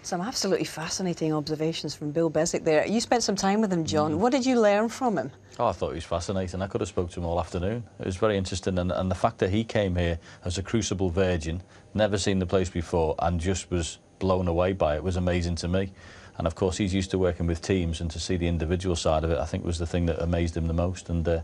Some absolutely fascinating observations from Bill Beswick there. You spent some time with him, John. What did you learn from him? Oh, I thought he was fascinating. I could have spoke to him all afternoon. It was very interesting, and the fact that he came here as a crucible virgin, never seen the place before, and just was blown away by it was amazing to me. And of course, he's used to working with teams, and to see the individual side of it, I think, was the thing that amazed him the most. And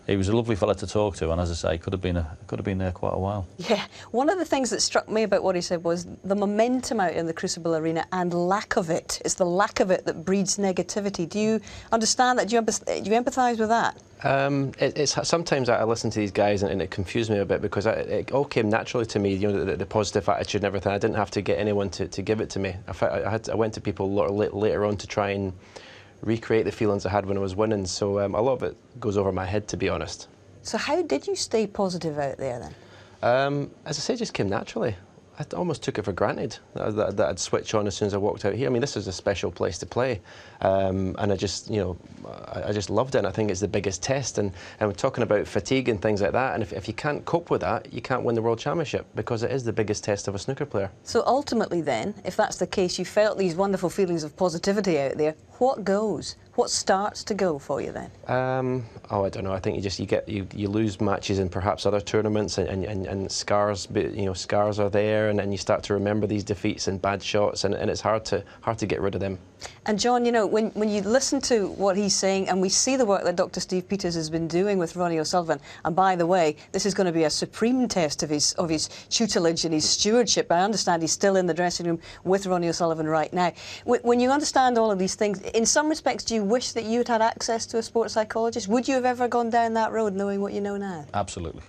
he was a lovely fella to talk to, and as I say, could have been there quite a while. Yeah, one of the things that struck me about what he said was the momentum out in the Crucible arena and lack of it. It's the lack of it that breeds negativity. Do you understand that? Do you empathise with that? It's sometimes I listen to these guys and it confused me a bit, because it all came naturally to me, you know, the positive attitude and everything. I didn't have to get anyone to give it to me. I went to people later on to try and recreate the feelings I had when I was winning, so a lot of it goes over my head, to be honest. So how did you stay positive out there then? As I say, it just came naturally. I almost took it for granted that I'd switch on as soon as I walked out here. I mean, this is a special place to play, and I just, you know, I just loved it. And I think it's the biggest test. And we're talking about fatigue and things like that. And if you can't cope with that, you can't win the World Championship, because it is the biggest test of a snooker player. So ultimately, then, if that's the case, you felt these wonderful feelings of positivity out there. What goes? What starts to go for you then? Oh, I don't know. I think you lose matches in perhaps other tournaments, and scars, you know, scars are there, and you start to remember these defeats and bad shots, and it's hard to get rid of them. And John, you know, when you listen to what he's saying, and we see the work that Dr. Steve Peters has been doing with Ronnie O'Sullivan, and by the way, this is going to be a supreme test of his tutelage and his stewardship. I understand he's still in the dressing room with Ronnie O'Sullivan right now. When you understand all of these things, in some respects, do you wish that you'd had access to a sports psychologist? Would you have ever gone down that road knowing what you know now? Absolutely.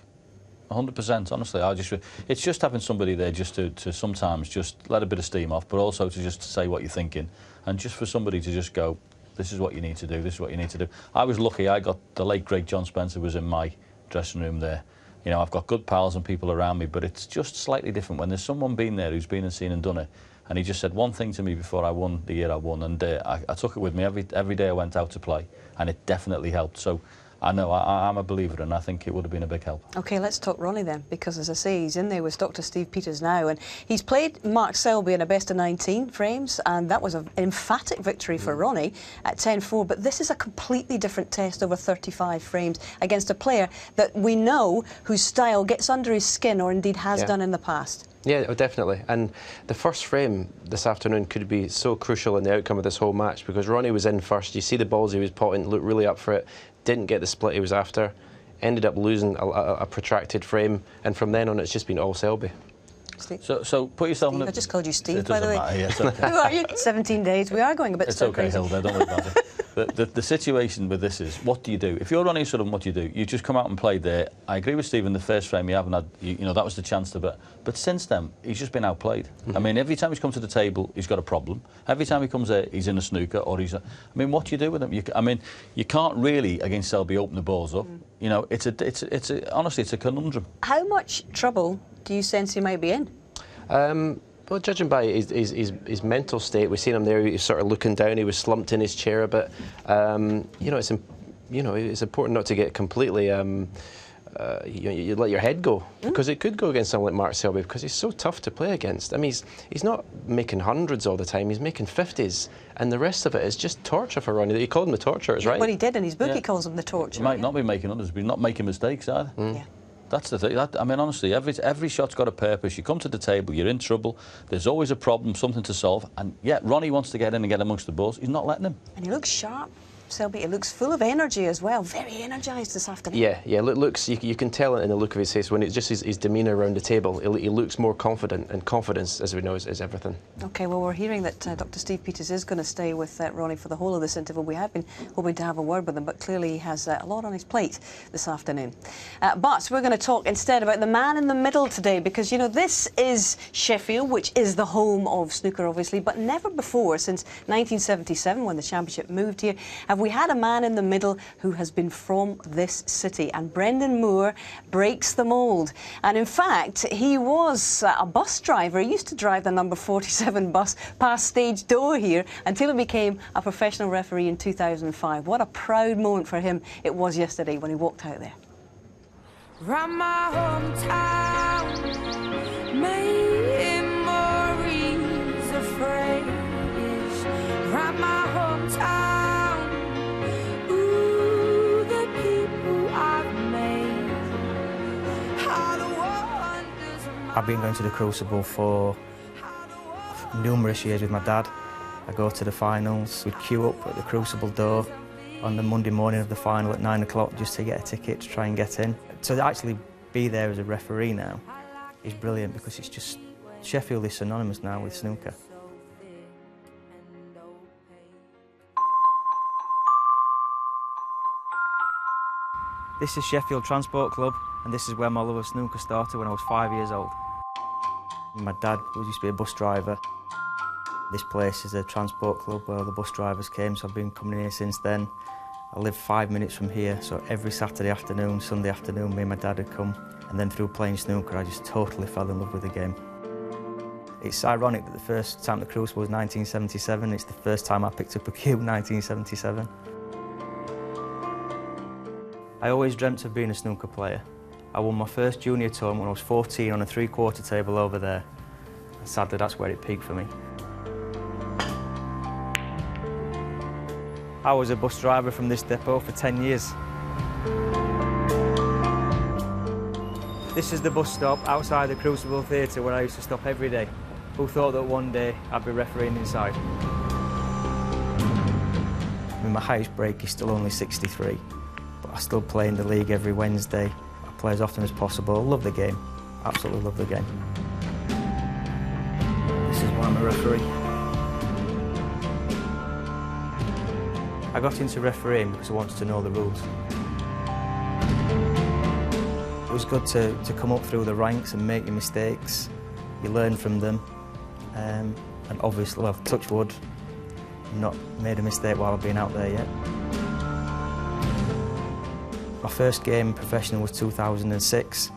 100%, honestly. It's just having somebody there just to sometimes just let a bit of steam off, but also to just say what you're thinking, and just for somebody to just go, this is what you need to do, this is what you need to do. I was lucky. I got the late, great John Spencer was in my dressing room there. You know, I've got good pals and people around me, but it's just slightly different when there's someone been there who's been and seen and done it. And he just said one thing to me before I won the year I won, and I took it with me every day I went out to play, and it definitely helped. So I know I'm a believer, and I think it would have been a big help. OK, let's talk Ronnie then, because as I say, he's in there with Dr. Steve Peters now, and he's played Mark Selby in a best of 19 frames, and that was an emphatic victory for Ronnie at 10-4. But this is a completely different test over 35 frames against a player that we know whose style gets under his skin, or indeed has done in the past. Yeah, definitely. And the first frame this afternoon could be so crucial in the outcome of this whole match, because Ronnie was in first. You see the balls he was potting, looked really up for it, didn't get the split he was after, ended up losing a protracted frame, and from then on it's just been all Selby. So put yourself Steve, in. I just called you Steve, by the way. Matter, yeah, it's okay. Who are you? 17 days. We are going a bit It's okay, crazy. Hilda, don't worry about it. The situation with this is, what do you do? If you're Ronnie O'Sullivan, what do? You just come out and play there. I agree with Steve in the first frame, you haven't had, you know, that was the chance to, but since then, he's just been outplayed. I mean, every time he's come to the table, he's got a problem. Every time he comes there, he's in a snooker, or I mean, what do you do with him? I mean, you can't really, against Selby, open the balls up. You know, honestly, it's a conundrum. How much trouble do you sense he might be in? Well, judging by his mental state, we've seen him there. He was sort of looking down. He was slumped in his chair a bit. You know, it's important not to get completely. You let your head go, because it could go against someone like Mark Selby, because he's so tough to play against. I mean, he's not making hundreds all the time. He's making 50s, and the rest of it is just torture for Ronnie. He called him the torturers, right? Well, he did in his book. He calls him the torture. He might not be making others, but he's not making mistakes either. Yeah. That's the thing. I mean, honestly, every shot's got a purpose. You come to the table, you're in trouble. There's always a problem, something to solve. And yet, Ronnie wants to get in and get amongst the balls. He's not letting him. And he looks sharp. Selby, it looks full of energy as well. Very energised this afternoon. Yeah. You can tell it in the look of his face when it's just his demeanour around the table. He looks more confident, and confidence, as we know, is everything. OK, well, we're hearing that Dr. Steve Peters is going to stay with Ronnie for the whole of this interval. We have been hoping to have a word with him, but clearly he has a lot on his plate this afternoon. But we're going to talk instead about the man in the middle today, because, you know, this is Sheffield, which is the home of snooker, obviously, but never before, since 1977, when the championship moved here, have we had a man in the middle who has been from this city. And Brendan Moore breaks the mould. And in fact, he was a bus driver. He used to drive the number 47 bus past stage door here until he became a professional referee in 2005. What a proud moment for him it was yesterday when he walked out there. From my hometown, memories of frame. I've been going to the Crucible for numerous years with my dad. I go to the finals. We'd queue up at the Crucible door on the Monday morning of the final at 9 o'clock just to get a ticket to try and get in. To actually be there as a referee now is brilliant because it's just, Sheffield is synonymous now with snooker. This is Sheffield Transport Club, and this is where my love of snooker started when I was 5 years old. My dad used to be a bus driver. This place is a transport club where the bus drivers came, so I've been coming here since then. I live 5 minutes from here, so every Saturday afternoon, Sunday afternoon, me and my dad would come. And then through playing snooker, I just totally fell in love with the game. It's ironic that the first time the Crucible was 1977. It's the first time I picked up a cue, 1977. I always dreamt of being a snooker player. I won my first junior tournament when I was 14 on a three-quarter table over there. And sadly, that's where it peaked for me. I was a bus driver from this depot for 10 years. This is the bus stop outside the Crucible Theatre where I used to stop every day. Who thought that one day I'd be refereeing inside? I mean, my highest break is still only 63. I still play in the league every Wednesday. I play as often as possible. Love the game. Absolutely love the game. This is why I'm a referee. I got into refereeing because I wanted to know the rules. It was good to come up through the ranks and make your mistakes. You learn from them. And obviously, well, touch wood, not made a mistake while I've been out there yet. My first game professional was 2006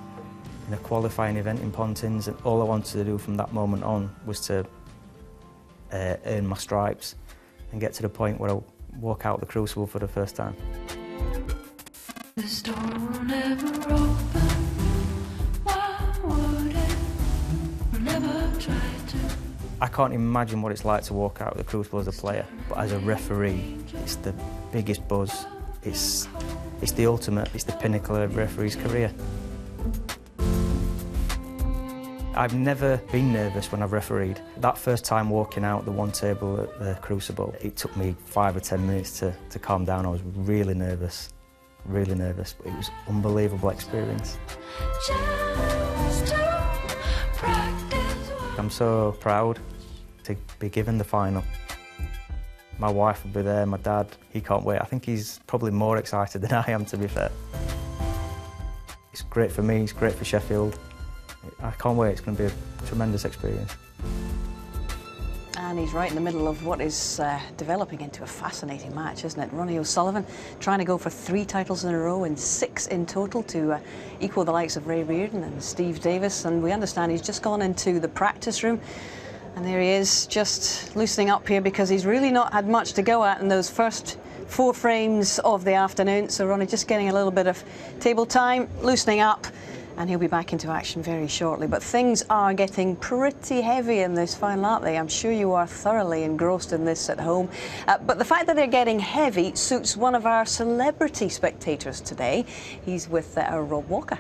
in a qualifying event in Pontins, and all I wanted to do from that moment on was to earn my stripes and get to the point where I walk out the Crucible for the first time. This door will never open. Why would it? We'll never try to. I can't imagine what it's like to walk out of the Crucible as a player, but as a referee, it's the biggest buzz. It's the ultimate, it's the pinnacle of a referee's career. I've never been nervous when I've refereed. That first time walking out the one table at the Crucible, it took me 5 or 10 minutes to calm down. I was really nervous, but it was an unbelievable experience. I'm so proud to be given the final. My wife will be there, my dad, he can't wait. I think he's probably more excited than I am, to be fair. It's great for me, it's great for Sheffield. I can't wait, it's going to be a tremendous experience. And he's right in the middle of what is developing into a fascinating match, isn't it? Ronnie O'Sullivan trying to go for 3 titles in a row and 6 in total to equal the likes of Ray Reardon and Steve Davis. And we understand he's just gone into the practice room. And there he is, just loosening up here because he's really not had much to go at in those first 4 frames of the afternoon. So Ronnie just getting a little bit of table time, loosening up, and he'll be back into action very shortly. But things are getting pretty heavy in this final, aren't they? I'm sure you are thoroughly engrossed in this at home. But the fact that they're getting heavy suits one of our celebrity spectators today. He's with Rob Walker.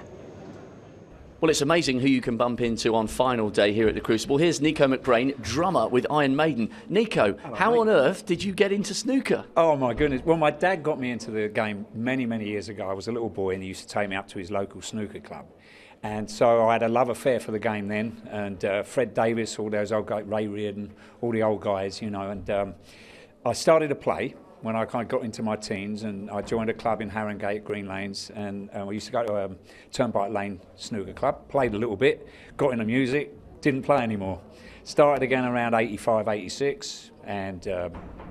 Well, it's amazing who you can bump into on final day here at the Crucible. Here's Nico McBrain, drummer with Iron Maiden. Nico, hello, how on earth did you get into snooker? Oh, my goodness. Well, my dad got me into the game many, many years ago. I was a little boy and he used to take me up to his local snooker club. And so I had a love affair for the game then. And Fred Davis, all those old guys, Ray Reardon, all the old guys, you know. And I started to play when I kind of got into my teens, and I joined a club in Harringay, Green Lanes, and we used to go to Turnpike Lane Snooker Club, played a little bit, got into music, didn't play anymore. Started again around 85, 86, and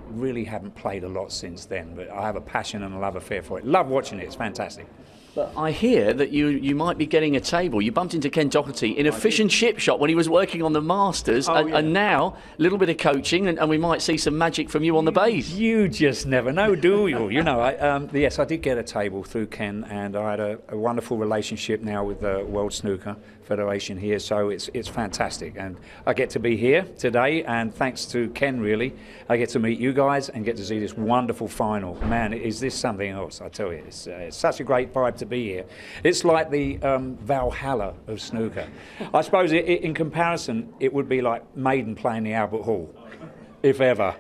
really haven't played a lot since then, but I have a passion and a love affair for it. Love watching it, it's fantastic. But I hear that you might be getting a table. You bumped into Ken Doherty in a fish and chip shop when he was working on the Masters, and now a little bit of coaching, and we might see some magic from you on the bays. You just never know, do you? You know, yes, I did get a table through Ken, and I had a wonderful relationship now with the World Snooker Federation here, so it's fantastic. And I get to be here today, and thanks to Ken, really, I get to meet you guys and get to see this wonderful final. Man, is this something else, I tell you. It's such a great vibe to be here. It's like the Valhalla of snooker. I suppose in comparison, it would be like Maiden playing the Albert Hall, if ever.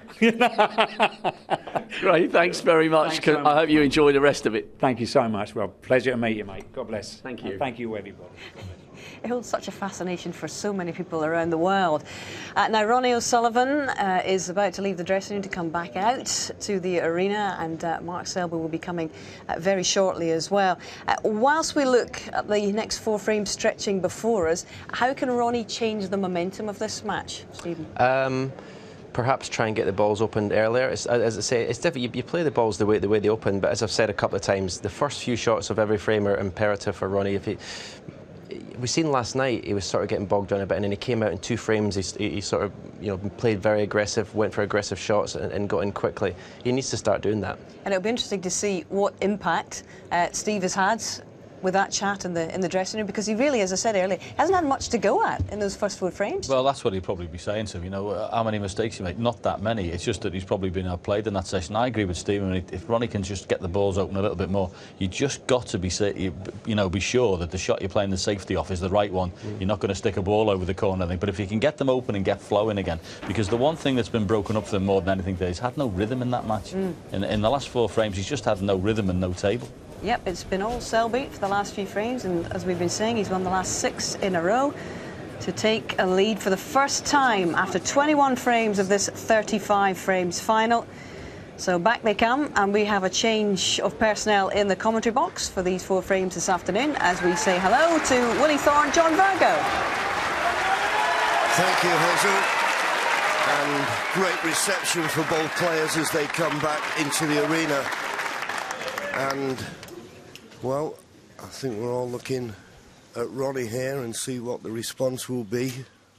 Great, thanks very much. Thanks so much. I hope you enjoy the rest of it. Thank you so much, Rob. Pleasure to meet you, mate. God bless. Thank you. And thank you, everybody. It holds such a fascination for so many people around the world. Now, Ronnie O'Sullivan is about to leave the dressing room to come back out to the arena, and Mark Selby will be coming very shortly as well. Whilst we look at the next 4 frames stretching before us, how can Ronnie change the momentum of this match, Stephen? Perhaps try and get the balls opened earlier. As I say, it's different. You play the balls the way they open, but as I've said a couple of times, the first few shots of every frame are imperative for Ronnie. We've seen last night he was sort of getting bogged down a bit, and then he came out in 2 frames. He sort of, you know, played very aggressive, went for aggressive shots, and got in quickly. He needs to start doing that. And it'll be interesting to see what impact Steve has had with that chat in the dressing room, because he really, as I said earlier, hasn't had much to go at in those first 4 frames. Well, that's what he'd probably be saying to him. You know, how many mistakes you make? Not that many. It's just that he's probably been outplayed in that session. I agree with Stephen. If Ronnie can just get the balls open a little bit more, you just got to be sure that the shot you're playing the safety off is the right one. You're not going to stick a ball over the corner, I think. But if you can get them open and get flowing again, because the one thing that's been broken up for them more than anything today is had no rhythm in that match. In the last 4 frames, he's just had no rhythm and no table. Yep, it's been all Selby for the last few frames, and as we've been saying, he's won the last 6 in a row to take a lead for the first time after 21 frames of this 35 frames final. So back they come, and we have a change of personnel in the commentary box for these 4 frames this afternoon as we say hello to Willie Thorne, John Virgo. Thank you, Hazel. And great reception for both players as they come back into the arena. And well, I think we're all looking at Ronnie here and see what the response will be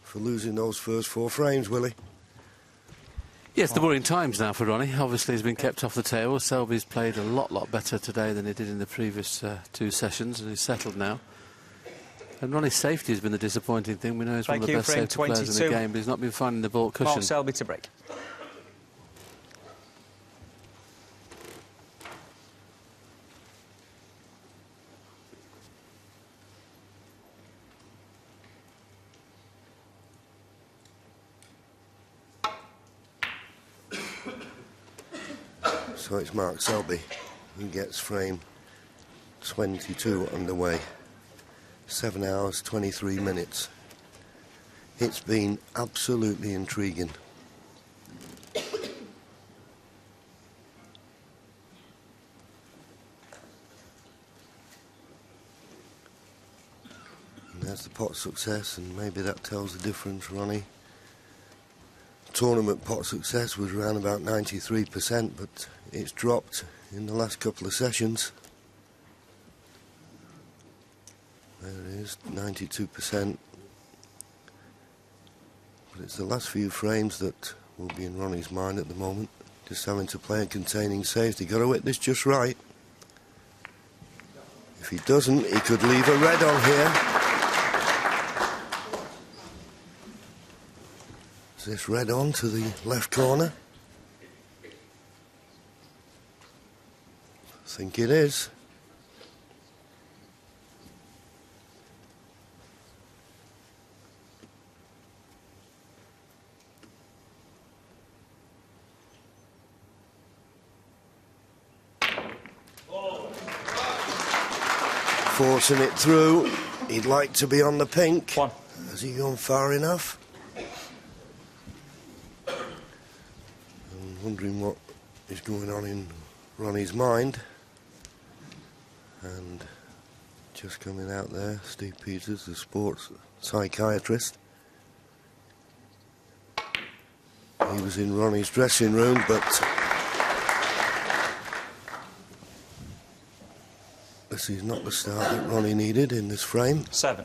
for losing those first 4 frames, Willie. Yes, the worrying times now for Ronnie. Obviously, he's been kept off the table. Selby's played a lot better today than he did in the previous 2 sessions, and he's settled now. And Ronnie's safety has been the disappointing thing. We know he's one of the best safety players in the game, but he's not been finding the ball cushion. Mark Selby to break. So it's Mark Selby who gets frame 22 underway. 7 hours, 23 minutes. It's been absolutely intriguing. And there's the pot success, and maybe that tells the difference, Ronnie. Tournament pot success was around about 93%, but it's dropped in the last couple of sessions. There it is, 92%. But it's the last few frames that will be in Ronnie's mind at the moment. Just having to play a containing safety. Got to hit this just right. If he doesn't, he could leave a red on here. Is this red on to the left corner? I think it is. Forcing it through. He'd like to be on the pink. Has he gone far enough? I'm wondering what is going on in Ronnie's mind. And just coming out there, Steve Peters, the sports psychiatrist. He was in Ronnie's dressing room, but this is not the start that Ronnie needed in this frame. 7.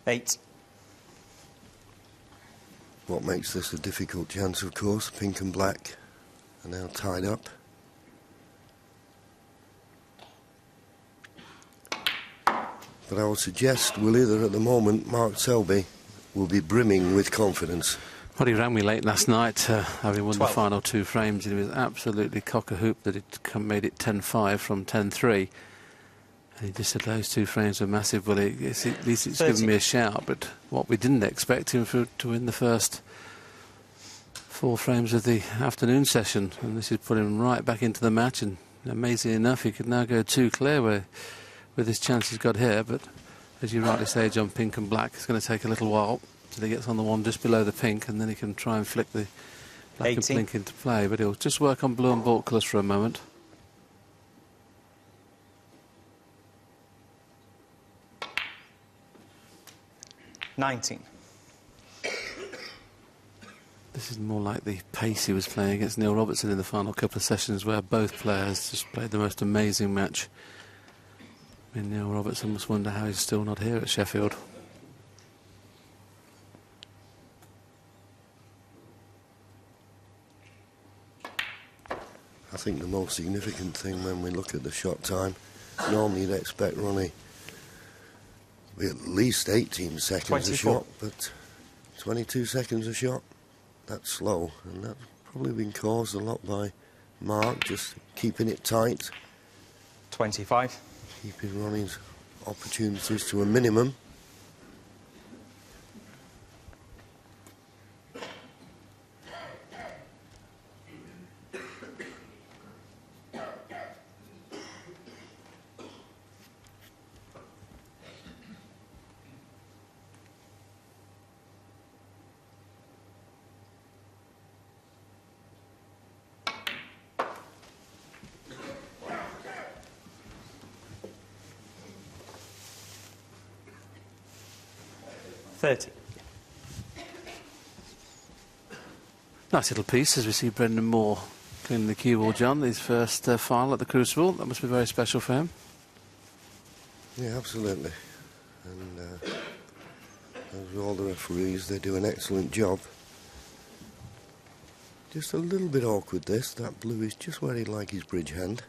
Eight. What makes this a difficult chance, of course, pink and black are now tied up. But I would suggest, Willie, that at the moment Mark Selby will be brimming with confidence. Well, he rang me late last night, having won 12. the final 2 frames, and he was absolutely cock-a-hoop that it made it 10-5 from 10-3. And he just said those 2 frames were massive. Well, at least it's 30. given me a shout, but what we didn't expect him to win the first 4 frames of the afternoon session, and this has put him right back into the match, and amazingly enough, he could now go 2 clear with his chances got here, but as you rightly say, John, pink and black, it's going to take a little while till he gets on the one just below the pink, and then he can try and flick the black 18. and pink into play, but he'll just work on blue and baulk colours for a moment. $19. This is more like the pace he was playing against Neil Robertson in the final couple of sessions, where both players just played the most amazing match. I mean, Neil Robertson must wonder how he's still not here at Sheffield. I think the most significant thing when we look at the shot time, normally you'd expect Ronnie to be at least 18 seconds 24. a shot, but 22 seconds a shot, that's slow, and that's probably been caused a lot by Mark just keeping it tight, 25. keeping Ronnie's opportunities to a minimum. $30. Nice little piece as we see Brendan Moore cleaning the cue ball, John, his first final at the Crucible. That must be very special for him. Yeah, absolutely. And as with all the referees, they do an excellent job. Just a little bit awkward this. That blue is just where he'd like his bridge hand.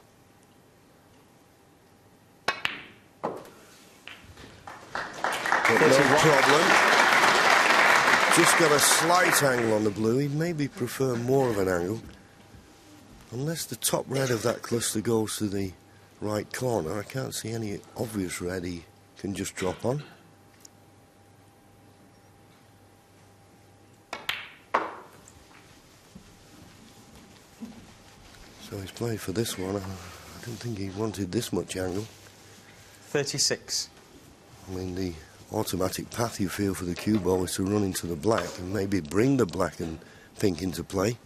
But no problem. Just got a slight angle on the blue. He'd maybe prefer more of an angle. Unless the top red of that cluster goes to the right corner, I can't see any obvious red he can just drop on. So he's played for this one. I didn't think he wanted this much angle. 36. I mean, the automatic path you feel for the cue ball is to run into the black and maybe bring the black and pink into play.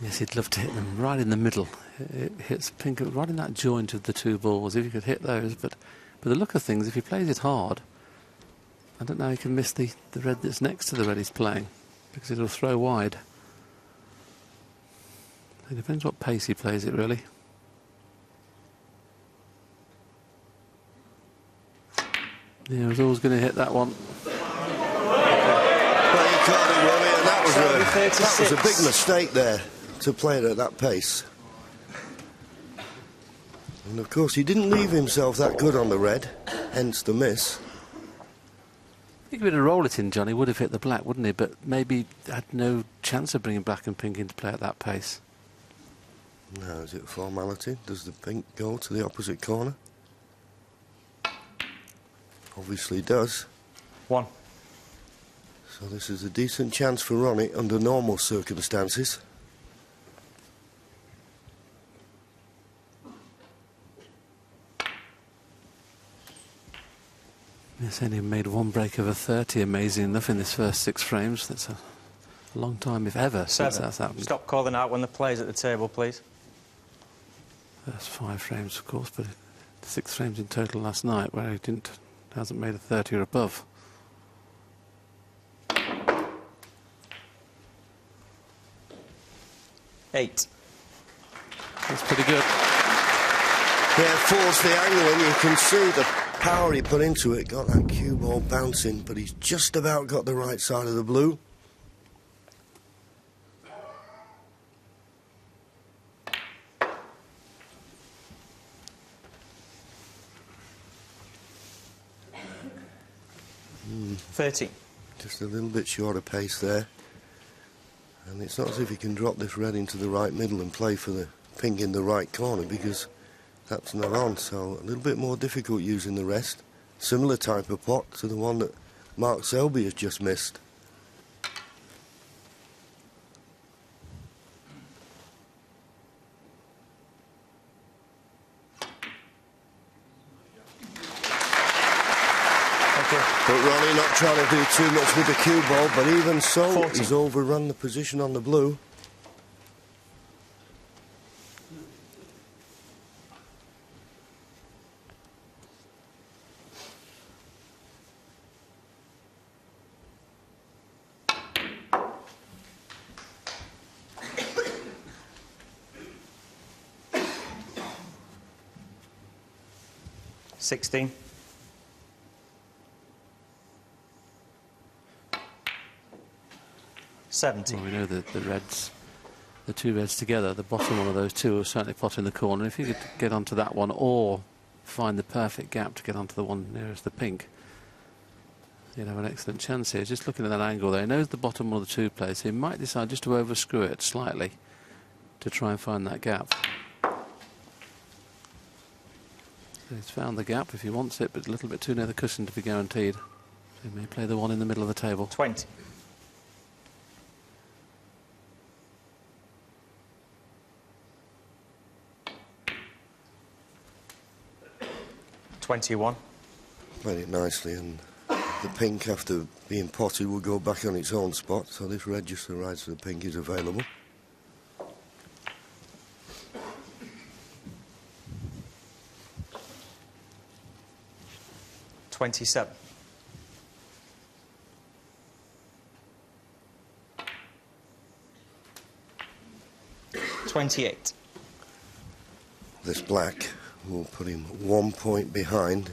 Yes, he'd love to hit them right in the middle. It hits pink right in that joint of the 2 balls, if he could hit those. But the look of things, if he plays it hard, I don't know how he can miss the red that's next to the red he's playing, because it'll throw wide. It depends what pace he plays it, really. Yeah, I was always going to hit that one. Well, you can't do Ronnie, and that was a big mistake there, to play it at that pace. And of course, he didn't leave himself that good on the red, hence the miss. He could have rolled it in, Johnny, would have hit the black, wouldn't he? But maybe had no chance of bringing black and pink into play at that pace. Now, is it a formality? Does the pink go to the opposite corner? Obviously does. 1. So this is a decent chance for Ronnie under normal circumstances. Yes, only made 1 break over 30, amazing enough, in this first 6 frames. That's a long time, if ever, 7. since that's happened. Stop calling out when the play's at the table, please. First 5 frames, of course, but 6 frames in total last night, where he hasn't made a 30 or above. $8. That's pretty good. Yeah, forced the angle, and you can see the power he put into it. Got that cue ball bouncing, but he's just about got the right side of the blue. $13. Just a little bit short of pace there. And it's not as if he can drop this red into the right middle and play for the pink in the right corner, because that's not on. So a little bit more difficult using the rest. Similar type of pot to the one that Mark Selby has just missed. But Ronnie not trying to do too much with the cue ball, but even so, 40. he's overrun the position on the blue. $16. $70. Well, we know that the two reds together, the bottom one of those two will certainly pot in the corner. If you could get onto that one or find the perfect gap to get onto the one nearest the pink, you'd have an excellent chance here. Just looking at that angle there, he knows the bottom one of the two plays, so he might decide just to overscrew it slightly to try and find that gap. So he's found the gap if he wants it, but a little bit too near the cushion to be guaranteed. So he may play the one in the middle of the table. 20. $21. Played it nicely, and the pink, after being potted, will go back on its own spot. So this red just to the right of the pink is available. $27. $28. This black will put him 1 point behind.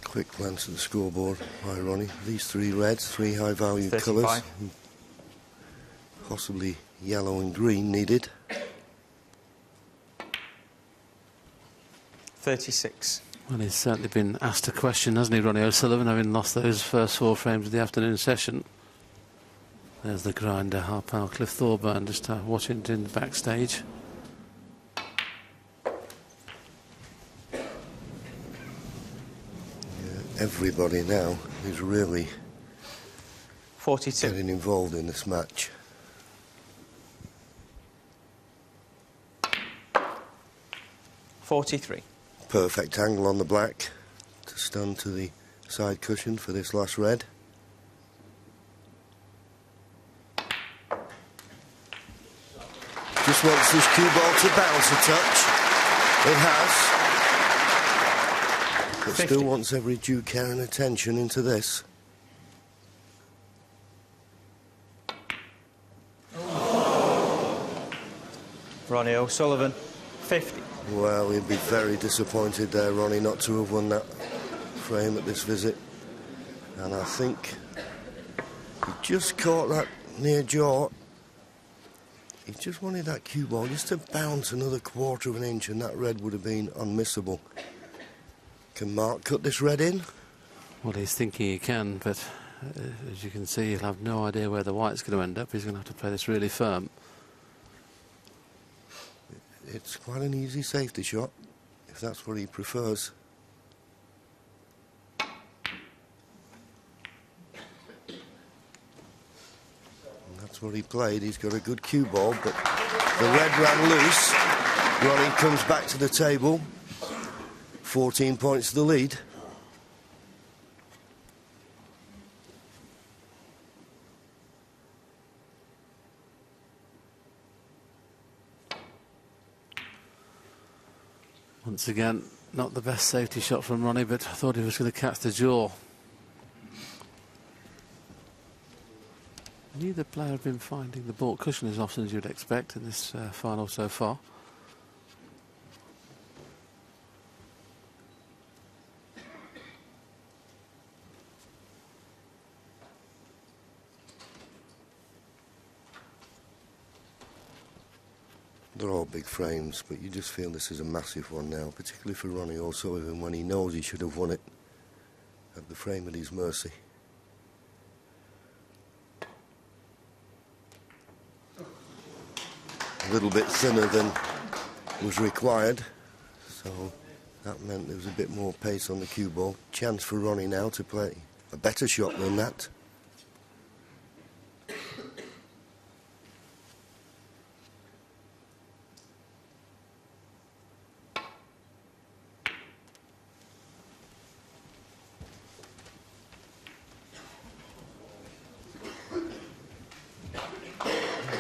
Quick glance at the scoreboard by Ronnie. These three reds, three high value 35. colours. Possibly yellow and green needed. 36. Well, he's certainly been asked a question, hasn't he, Ronnie O'Sullivan, having lost those first 4 frames of the afternoon session. There's the grinder, Harpow, Cliff Thorburn, just watching it in the backstage. Everybody now is really 42. getting involved in this match. $43. Perfect angle on the black to stun to the side cushion for this last red. Just wants this cue ball to bounce a touch. It has. But 50. still wants every due care and attention into this. Ronnie O'Sullivan, 50. Well, he'd be very disappointed there, Ronnie, not to have won that frame at this visit. And I think he just caught that near jaw. He just wanted that cue ball just to bounce another 1/4 of an inch, and that red would have been unmissable. Can Mark cut this red in? Well, he's thinking he can, but as you can see, he'll have no idea where the white's going to end up. He's going to have to play this really firm. It's quite an easy safety shot, if that's what he prefers. And that's what he played. He's got a good cue ball, but the red ran loose. Ronnie comes back to the table. 14 points to the lead. Once again, not the best safety shot from Ronnie, but I thought he was going to catch the jaw. Neither player have been finding the ball cushion as often as you'd expect in this final so far. They're all big frames, but you just feel this is a massive one now, particularly for Ronnie O'Sullivan when he knows he should have won it. Had the frame at his mercy. A little bit thinner than was required, so that meant there was a bit more pace on the cue ball. Chance for Ronnie now to play a better shot than that.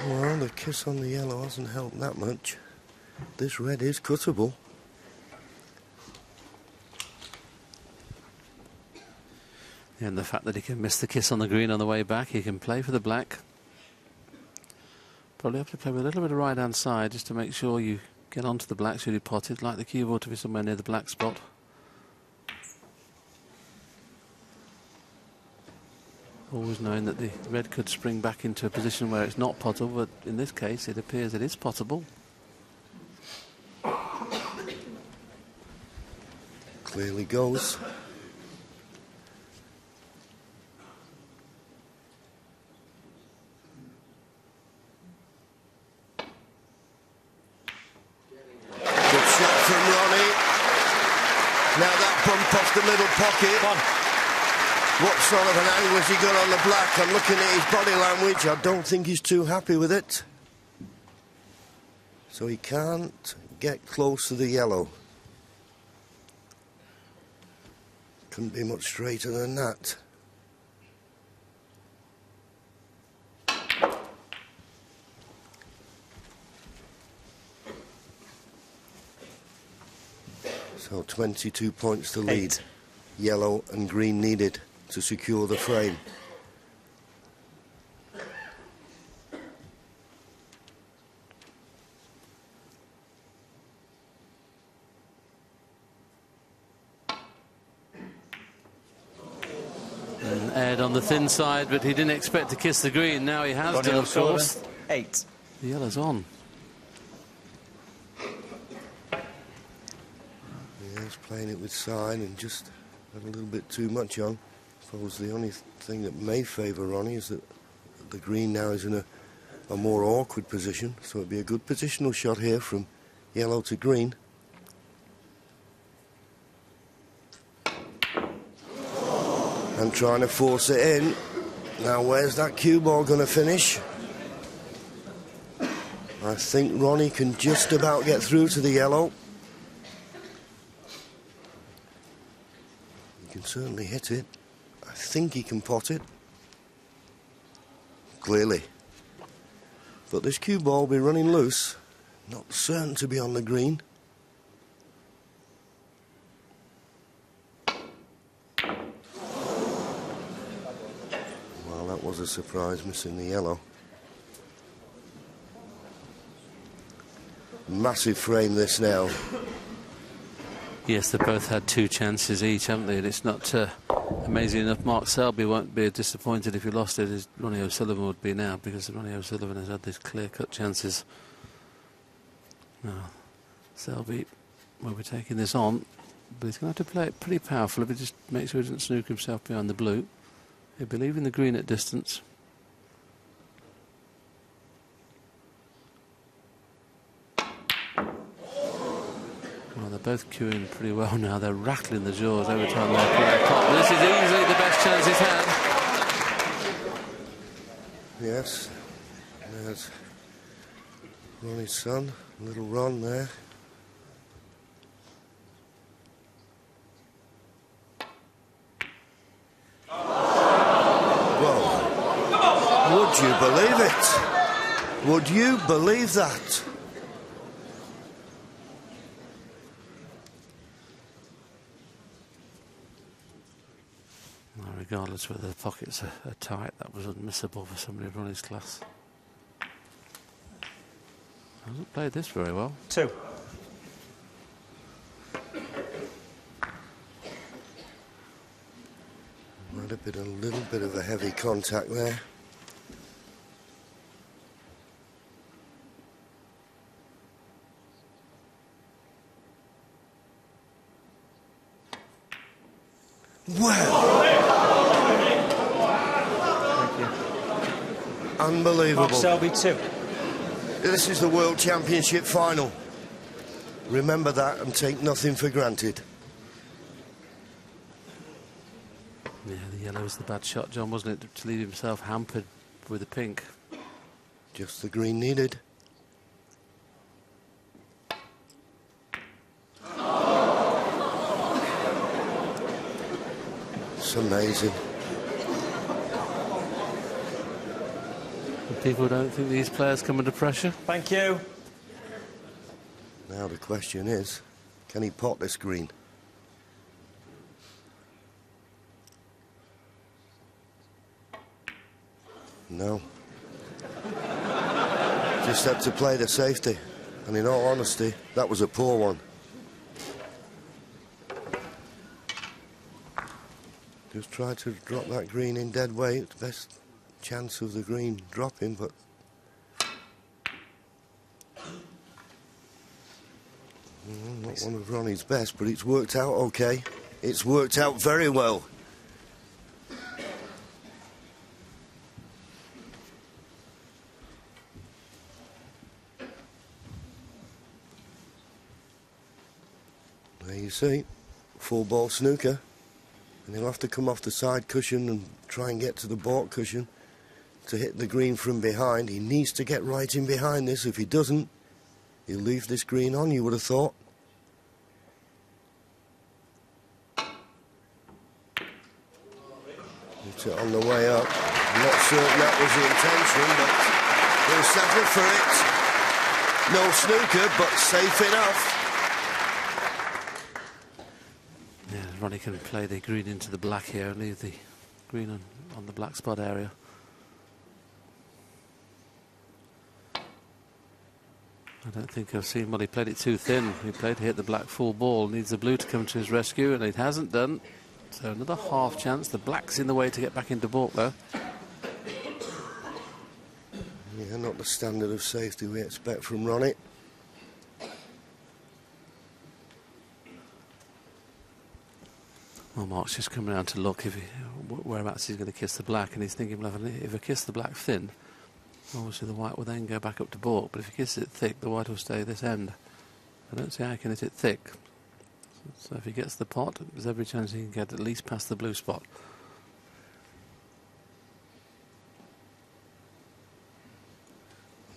Well, the kiss on the yellow hasn't helped that much. This red is cuttable. And the fact that he can miss the kiss on the green on the way back, he can play for the black. Probably have to play with a little bit of right-hand side just to make sure you get onto the black should you pot it. Like the cue ball to be somewhere near the black spot. Always knowing that the red could spring back into a position where it's not pottable, but in this case it appears it is pottable. Clearly goes. Good shot from Ronnie. Now that bump off the middle pocket. What sort of an angle has he got on the black? I'm looking at his body language. I don't think he's too happy with it. So he can't get close to the yellow. Couldn't be much straighter than that. So 22 points to lead. 8. Yellow and green needed to secure the frame. And Ed on the thin side, but he didn't expect to kiss the green. Now he has done, of course. 8. The yellow's on. He's playing it with side and just had a little bit too much on. I suppose the only thing that may favour Ronnie is that the green now is in a more awkward position, so it'd be a good positional shot here from yellow to green. And trying to force it in. Now where's that cue ball going to finish? I think Ronnie can just about get through to the yellow. He can certainly hit it. I think he can pot it. Clearly. But this cue ball will be running loose. Not certain to be on the green. Well, that was a surprise, missing the yellow. Massive frame this now. Yes, they both had 2 chances each, haven't they? And it's not amazing enough. Mark Selby won't be disappointed if he lost it, as Ronnie O'Sullivan would be now, because Ronnie O'Sullivan has had these clear-cut chances. Now, Selby will be taking this on, but he's going to have to play it pretty powerful if he just makes sure he doesn't snook himself behind the blue. He'll be leaving the green at distance. Well, they're both queuing pretty well now. They're rattling the jaws every time they put a top. This is easily the best chance he's had. Yes. There's Ronnie's son, little Ron there. Well, would you believe it? Would you believe that? Regardless whether the pockets are tight, that was unmissable for somebody of Ronnie's class. Hasn't played this very well. 2. Might have been a little bit of a heavy contact there. Well. Thank you. Unbelievable. Mark Selby 2. This is the World Championship final. Remember that and take nothing for granted. Yeah, the yellow was the bad shot, John, wasn't it? To leave himself hampered with the pink. Just the green needed. It's amazing. People don't think these players come under pressure. Thank you. Now the question is, can he pot this green? No. Just had to play the safety. And in all honesty, that was a poor one. Just try to drop that green in dead weight. Best chance of the green dropping, but... not one of Ronnie's best, but it's worked out okay. It's worked out very well. There you see, full ball snooker. And he'll have to come off the side cushion and try and get to the baulk cushion to hit the green from behind. He needs to get right in behind this. If he doesn't, he'll leave this green on, you would have thought. Hit it on the way up. I'm not certain that was the intention, but he'll settle for it. No snooker, but safe enough. Yeah, Ronnie can play the green into the black here and leave the green on the black spot area. I don't think I've seen, well, he played it too thin. He played to hit the black full ball. Needs the blue to come to his rescue, and it hasn't done. So another half chance. The black's in the way to get back into baulk, though. Yeah, not the standard of safety we expect from Ronnie. Well, Mark's just coming around to look if whereabouts he's going to kiss the black, and he's thinking, well, if I kiss the black thin, obviously the white will then go back up to baulk, but if he kisses it thick, the white will stay this end. I don't see how he can hit it thick. So if he gets the pot, there's every chance he can get at least past the blue spot.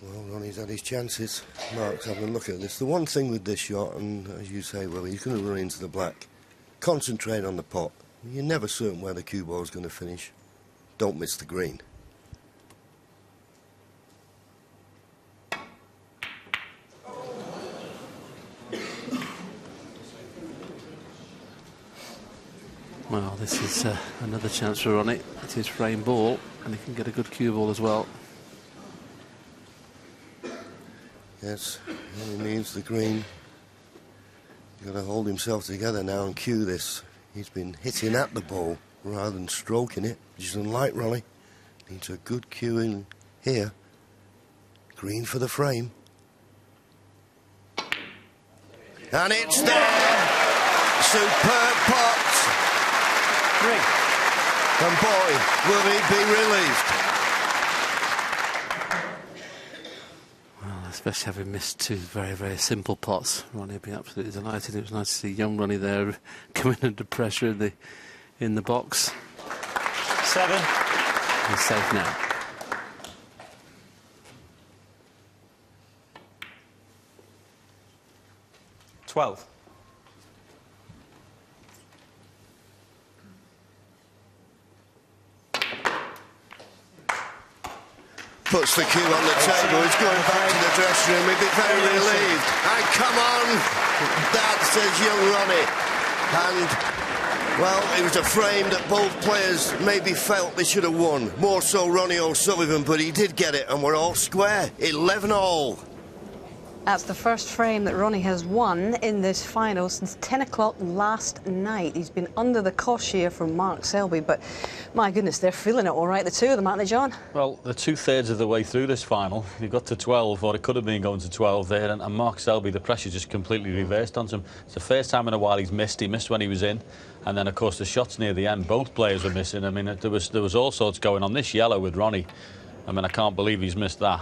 Well, Ronnie's had his chances. Mark's having a look at this. The one thing with this shot, and as you say, well, he's going to run into the black. Concentrate on the pot. You're never certain where the cue ball is going to finish. Don't miss the green. Well, this is another chance for Ronnie. It's his frame ball, and he can get a good cue ball as well. Yes, he only needs the green. He's got to hold himself together now and cue this. He's been hitting at the ball rather than stroking it, which is unlike Ronnie. Needs a good cue in here. Green for the frame. And it's there! Superb pot! And boy, will he be relieved. Well, especially having missed two very, very simple pots. Ronnie would be absolutely delighted. It was nice to see young Ronnie there coming under pressure in the box. 7. He's safe now. $12. Puts the cue on the table. He's going back to the dressing room. He'd be very relieved. And come on, Dad, says young Ronnie. And, well, it was a frame that both players maybe felt they should have won. More so Ronnie O'Sullivan, but he did get it, and we're all square. 11 all. That's the first frame that Ronnie has won in this final since 10 o'clock last night. He's been under the cosh here from Mark Selby, but my goodness, they're feeling it all right, the two of them, aren't they, John? Well, they're 2/3 of the way through this final. They got to 12, or it could have been going to 12 there, and Mark Selby, the pressure just completely reversed onto him. It's the first time in a while he's missed. He missed when he was in, and then, of course, the shots near the end, both players were missing. I mean, there was all sorts going on. This yellow with Ronnie, I mean, I can't believe he's missed that.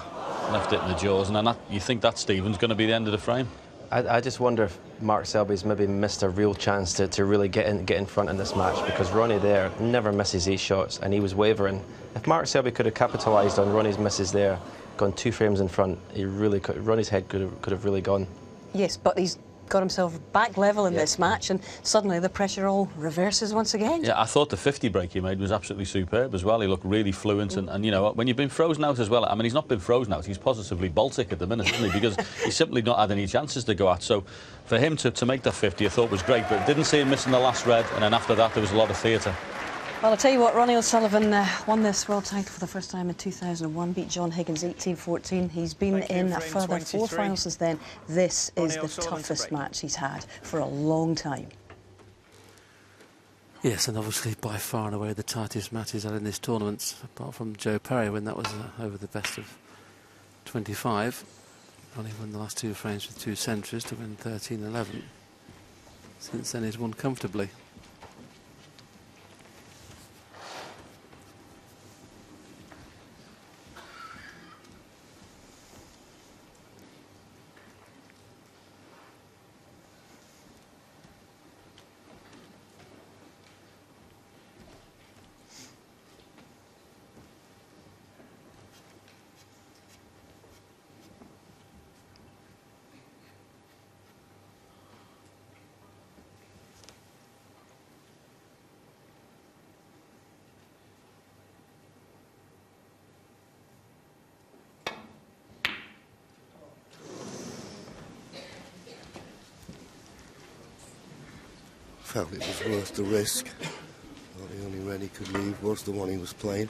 Left it in the jaws, and then you think that Stephen's going to be the end of the frame. I just wonder if Mark Selby's maybe missed a real chance to really get in front in this match, because Ronnie there never misses these shots, and he was wavering. If Mark Selby could have capitalised on Ronnie's misses there, gone 2 frames in front, he really could. Ronnie's head could have really gone. Yes, but he's got himself back level in this match, and suddenly the pressure all reverses once again. Yeah, I thought the 50 break he made was absolutely superb as well. He looked really fluent, and you know, when you've been frozen out as well, I mean, he's not been frozen out, he's positively Baltic at the minute, isn't he? Because he's simply not had any chances to go at. So for him to make that 50, I thought was great, but didn't see him missing the last red, and then after that there was a lot of theatre. Well, I'll tell you what, Ronnie O'Sullivan won this world title for the first time in 2001, beat John Higgins 18-14. He's been in a further 4 finals since then. This is the toughest match he's had for a long time. Yes, and obviously by far and away the tightest match he's had in this tournament, apart from Joe Perry when that was over the best of 25. Ronnie won the last 2 frames with 2 centuries to win 13-11. Since then he's won comfortably. Felt it was worth the risk. Thought the only red he could leave was the one he was playing.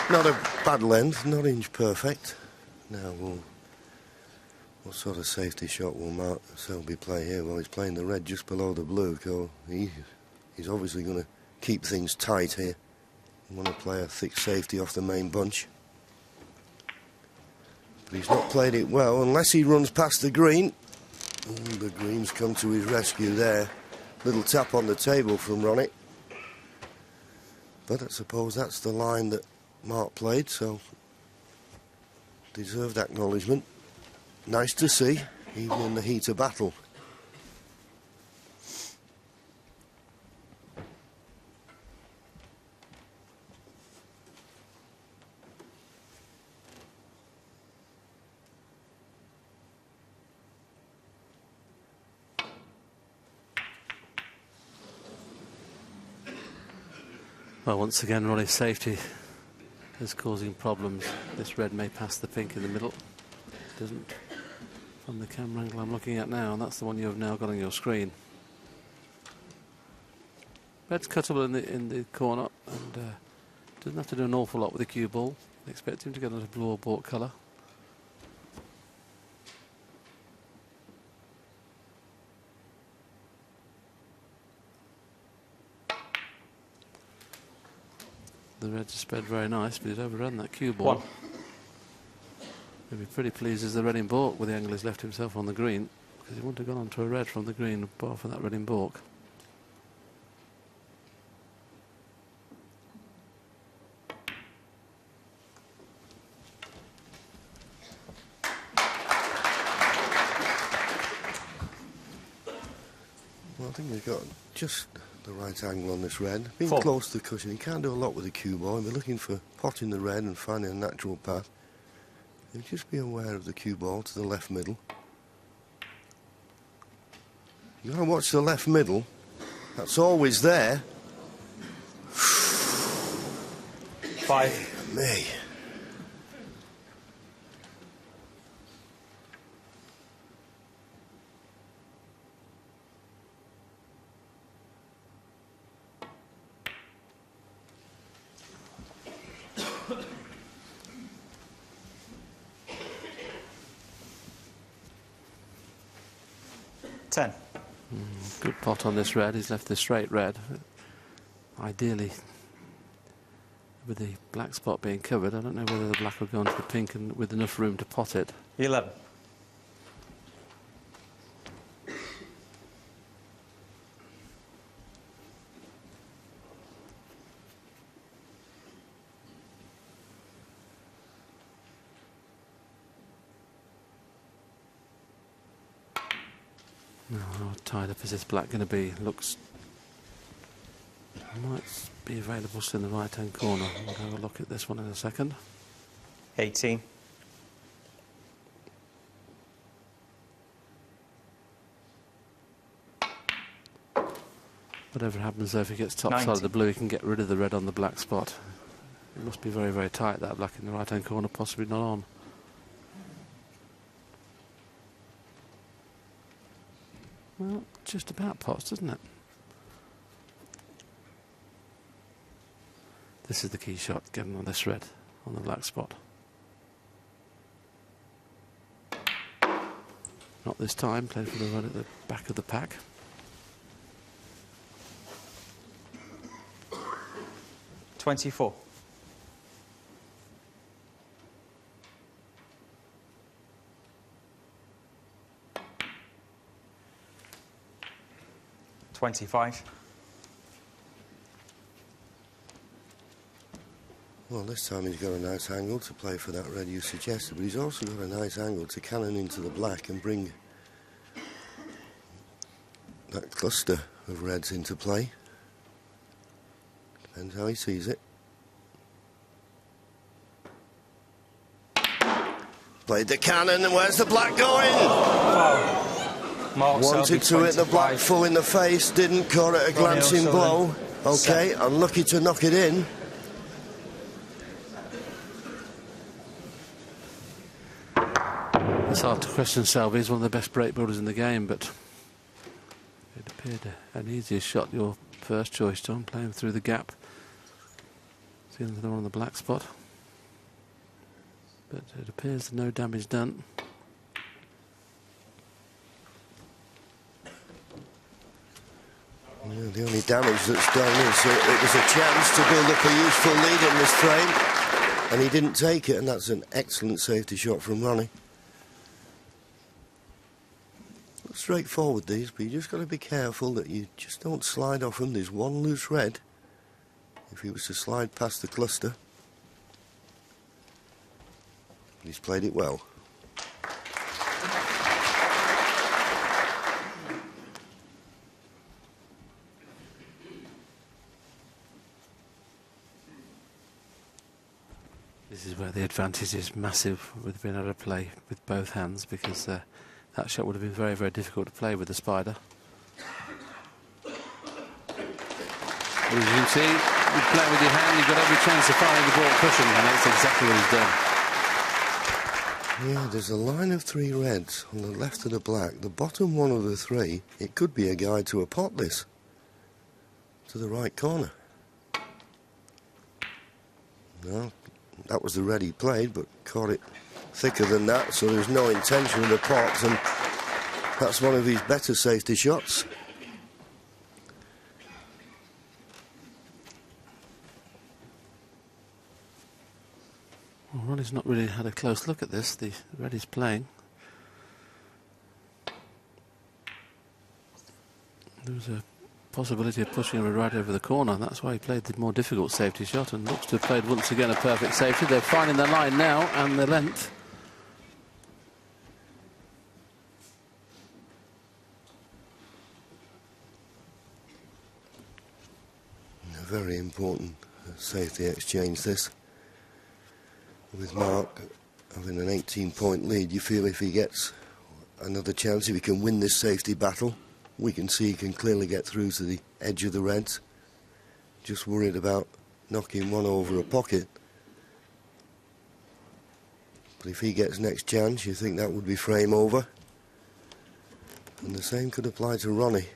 Not a bad length, not inch perfect. Now what sort of safety shot will Mark Selby play here? Well, he's playing the red just below the blue, so he's obviously going to keep things tight here. You want to play a thick safety off the main bunch. But he's not played it well, unless he runs past the green. Ooh, the green's come to his rescue there. Little tap on the table from Ronnie. But I suppose that's the line that Mark played, so deserved acknowledgement. Nice to see, even in the heat of battle. Well, once again, Ronnie's safety is causing problems. This red may pass the pink in the middle. It doesn't. From the camera angle I'm looking at now, and that's the one you have now got on your screen. Red's cuttable in the corner, and doesn't have to do an awful lot with the cue ball. I expect him to get onto blue or bought colour. The red's spread very nice, but he's overrun that cue ball. He'll be pretty pleased as the red in baulk with the angle he's left himself on the green, because he wouldn't have gone onto a red from the green bar for that red in baulk. Well, I think he's got just the right angle on this red. Being close to the cushion, he can't do a lot with the cue ball. He'll be looking for potting the red and finding a natural path. He'll just be aware of the cue ball to the left middle. You've got to watch the left middle. That's always there. 5. Me. 10. Good pot on this red. He's left the straight red. Ideally, with the black spot being covered, I don't know whether the black will go onto the pink and with enough room to pot it. 11. Now, how tied up is this black going to be? Looks might be available still in the right-hand corner. We'll have a look at this one in a second. 18. Whatever happens though, if he gets top side of the blue, he can get rid of the red on the black spot. It must be very, very tight, that black in the right-hand corner, possibly not on. Well, just about pots, doesn't it? This is the key shot, getting on this red, on the black spot. Not this time, played for the red at the back of the pack. $24. $25. Well, this time he's got a nice angle to play for that red you suggested, but he's also got a nice angle to cannon into the black and bring that cluster of reds into play. Depends how he sees it. Played the cannon, and where's the black going? Wanted to hit the black full in the face, didn't, caught it a glancing blow. Okay, unlucky to knock it in. It's hard to question Selby. He's one of the best break builders in the game, but it appeared an easier shot, your first choice, John, playing through the gap. Seeing the one on the black spot. But it appears no damage done. Yeah, the only damage that's done is it was a chance to build up a useful lead in this frame, and he didn't take it, and that's an excellent safety shot from Ronnie. Straightforward these, but you just got to be careful that you just don't slide off them. There's one loose red. If he was to slide past the cluster, he's played it well. This is where the advantage is massive with being able to play with both hands, because that shot would have been very, very difficult to play with the spider. As you can see, you play with your hand, you've got every chance of finding the ball cushion, and that's exactly what he's done. Yeah, there's a line of 3 reds on the left of the black. The bottom one of the 3, it could be a guide to a pot, this. To the right corner. No, that was the red he played, but caught it thicker than that, so there's no intention of the pot, and that's one of his better safety shots. Well, Ronnie's not really had a close look at this. The red is playing. There was a possibility of pushing him right over the corner. That's why he played the more difficult safety shot, and looks to have played once again a perfect safety. They're finding their line now and the length. A very important safety exchange, this. With Mark having an 18-point lead, you feel if he gets another chance, if he can win this safety battle, we can see he can clearly get through to the edge of the reds. Just worried about knocking one over a pocket. But if he gets next chance, you think that would be frame over. And the same could apply to Ronnie.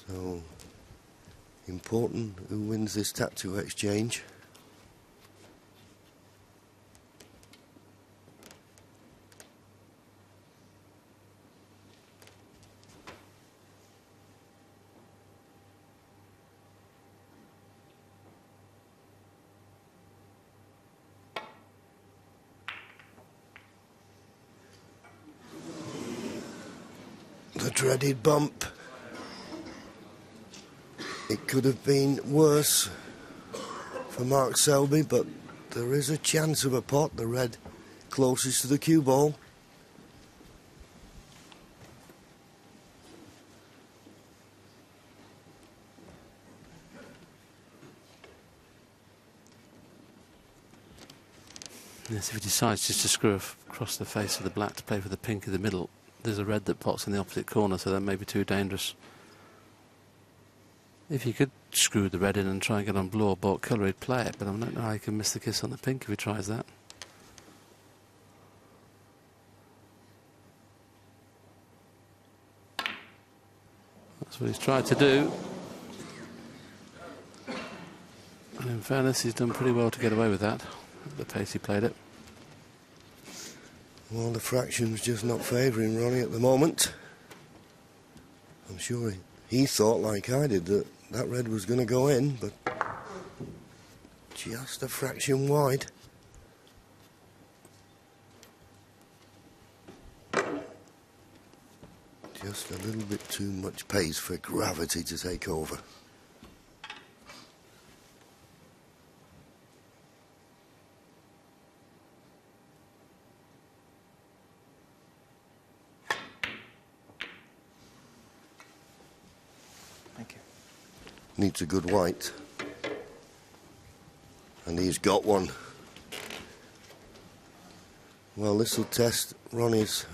So, important who wins this tattoo exchange. dreaded bump. It could have been worse for Mark Selby, but there is a chance of a pot. The red closest to the cue ball. Yes, if he decides just to screw across the face of the black to play for the pink in the middle, there's a red that pots in the opposite corner, so that may be too dangerous. If he could screw the red in and try and get on blue or bought colour, he'd play it, but I don't know how he can miss the kiss on the pink if he tries that. That's what he's tried to do. And in fairness, he's done pretty well to get away with that, at the pace he played it. Well, the fraction's just not favouring Ronnie at the moment. I'm sure he thought, like I did, that that red was going to go in, but just a fraction wide. Just a little bit too much pace for gravity to take over. Thank you. Needs a good white. And he's got one. Well, this will test Ronnie's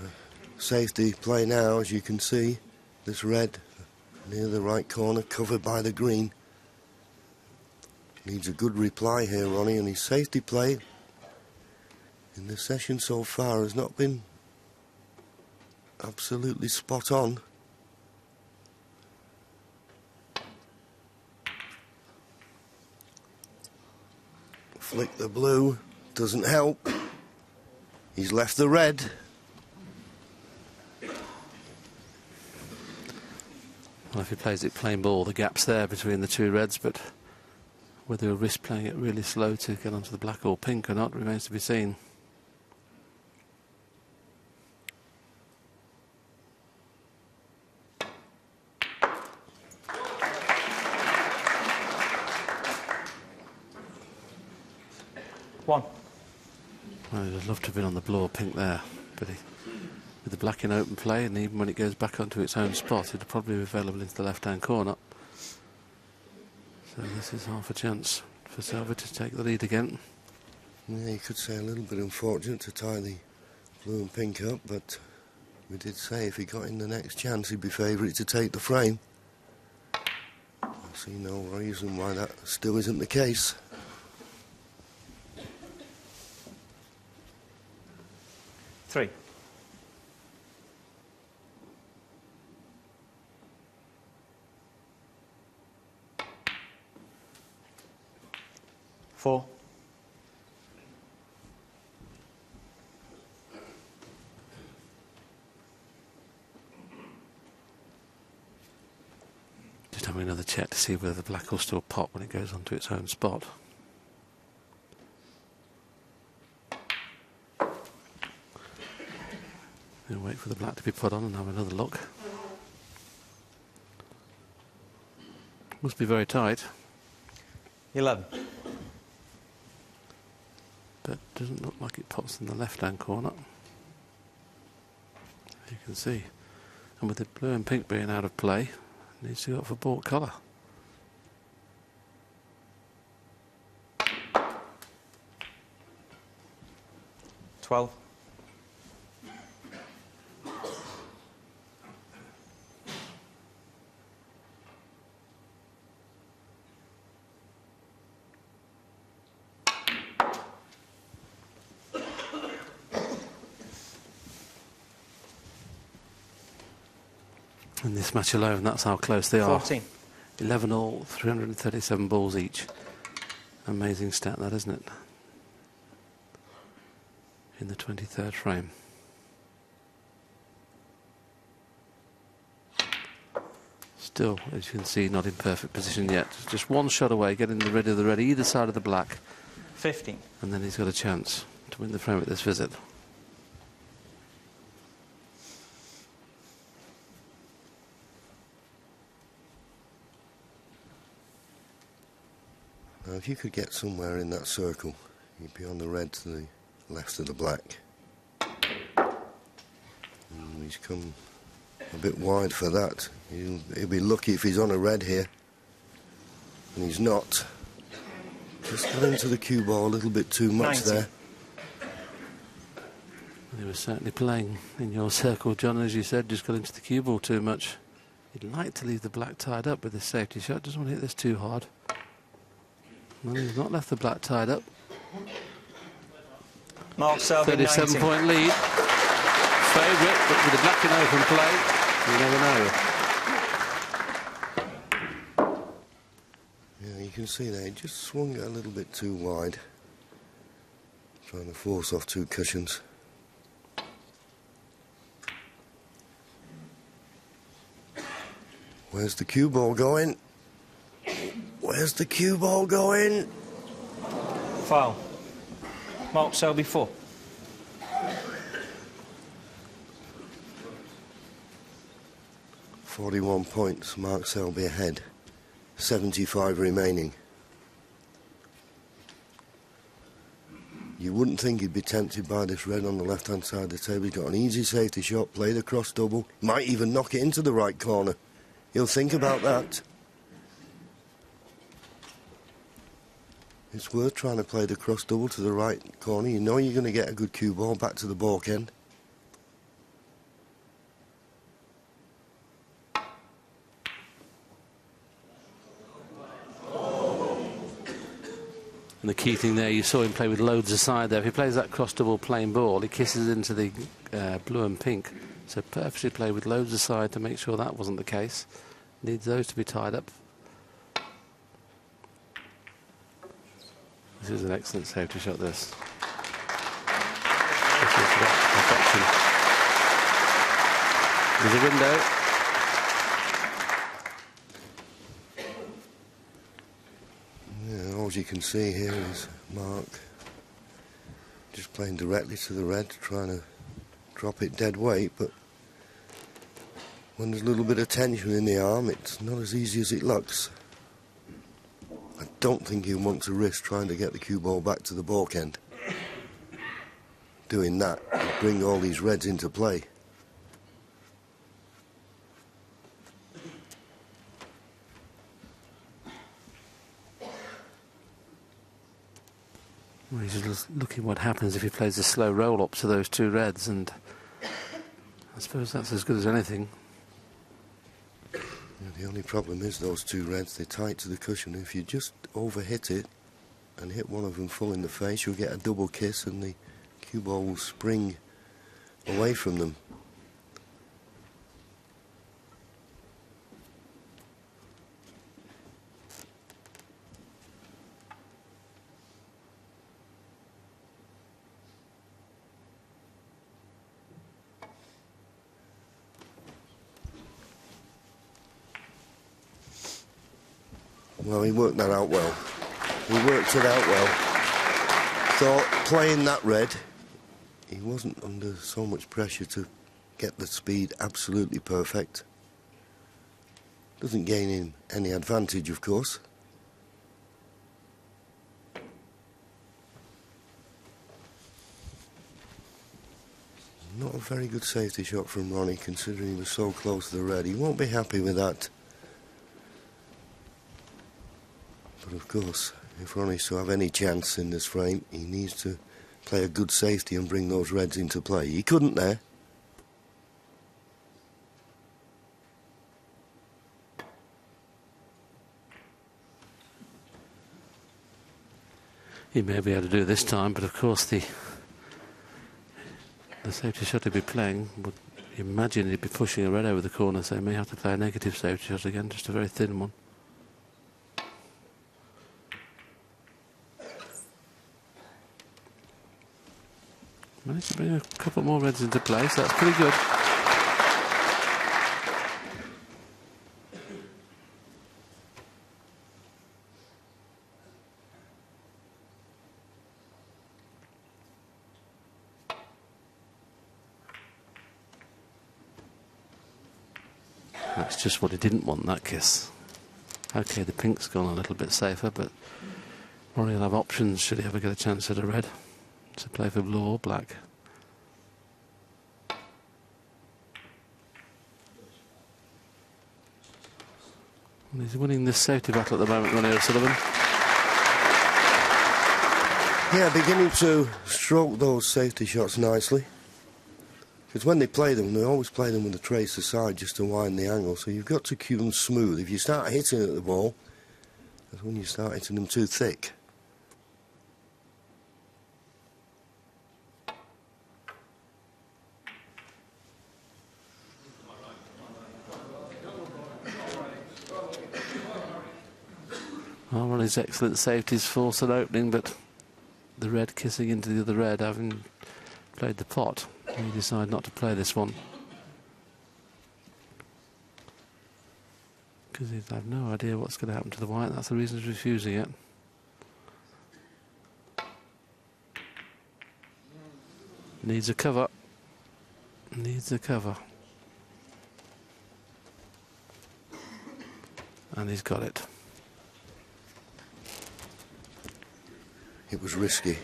safety play now, as you can see. This red near the right corner, covered by the green. Needs a good reply here, Ronnie, and his safety play in the session so far has not been absolutely spot on. Flick the blue, doesn't help. He's left the red. Well, if he plays it plain ball, the gap's there between the two reds, but whether he'll risk playing it really slow to get onto the black or pink or not remains to be seen. One. Well, he'd love to have been on the blue or pink there, but with the black in open play, and even when it goes back onto its own spot, it'll probably be available into the left-hand corner. So this is half a chance for Selby to take the lead again. Yeah, you could say a little bit unfortunate to tie the blue and pink up, but we did say if he got in the next chance, he'd be favourite to take the frame. I see no reason why that still isn't the case. Three. Four. Just having another check to see whether the black will still pop when it goes onto its own spot. We'll wait for the black to be put on and have another look. Must be very tight. 11. But doesn't look like it pops in the left-hand corner. You can see. And with the blue and pink being out of play, it needs to go up for bought colour. $12. In this match alone, that's how close they are. 14. 11 all, 337 balls each. Amazing stat that, isn't it? In the 23rd frame. Still, as you can see, not in perfect position yet. Just one shot away, getting the red of the red either side of the black. 15. And then he's got a chance to win the frame at this visit. Now, if you could get somewhere in that circle, you'd be on the red to the left of the black. And he's come a bit wide for that. He'll be lucky if he's on a red here. And he's not. Just got into the cue ball a little bit too much 90. there. He was certainly playing in your circle, John, as you said, just got into the cue ball too much. He'd like to leave the black tied up with this safety shot, doesn't want to hit this too hard. Well, he's not left the black tied up. Mark Selby, 37-point lead. Favourite, but with the black in open play, you never know. Yeah, you can see there, he just swung it a little bit too wide. Trying to force off two cushions. Where's the cue ball going? Where's the cue ball going? Foul. Mark Selby 4. .41 points, Mark Selby ahead. 75 remaining. You wouldn't think he'd be tempted by this red on the left-hand side of the table. He's got an easy safety shot, played a cross double. Might even knock it into the right corner. He'll think about that. It's worth trying to play the cross double to the right corner. You know you're going to get a good cue ball back to the balk end. And the key thing there, you saw him play with loads aside there. If he plays that cross double plain ball, he kisses into the blue and pink. So purposely played with loads aside to make sure that wasn't the case. Needs those to be tied up. This is an excellent safety shot, this. This is perfection. There's a window. Yeah, all you can see here is Mark just playing directly to the red, trying to drop it dead weight, but when there's a little bit of tension in the arm, it's not as easy as it looks. I don't think he'll want to risk trying to get the cue ball back to the balk end. Doing that will bring all these reds into play. Well, he's just looking what happens if he plays a slow roll up to those two reds, and I suppose that's as good as anything. Yeah, the only problem is those two reds, they're tight to the cushion. If you just overhit it and hit one of them full in the face, you'll get a double kiss and the cue ball will spring away from them. Well, he worked that out well. He worked it out well. Thought playing that red, he wasn't under so much pressure to get the speed absolutely perfect. Doesn't gain him any advantage, of course. Not a very good safety shot from Ronnie, considering he was so close to the red. He won't be happy with that. But of course, if Ronnie's to have any chance in this frame, he needs to play a good safety and bring those reds into play. He couldn't there. He may be able to do it this time, but of course the safety shot he'd be playing would imagine he'd be pushing a red over the corner, so he may have to play a negative safety shot again, just a very thin one. Managed to bring a couple more reds into play, so that's pretty good. That's just what he didn't want, that kiss. Okay, the pink's gone a little bit safer, but Ronnie will have options should he ever get a chance at a red. To play for blue or black. And he's winning this safety battle at the moment, Ronnie O'Sullivan. Yeah, beginning to stroke those safety shots nicely. Because when they play them, they always play them with a trace aside just to wind the angle. So you've got to keep them smooth. If you start hitting at the ball, that's when you start hitting them too thick. Well, Ronnie's excellent safeties force an opening, but the red kissing into the other red, having played the pot, he decided not to play this one. Because he'd have no idea what's going to happen to the white. That's the reason he's refusing it. Needs a cover. Needs a cover. And he's got it. It was risky,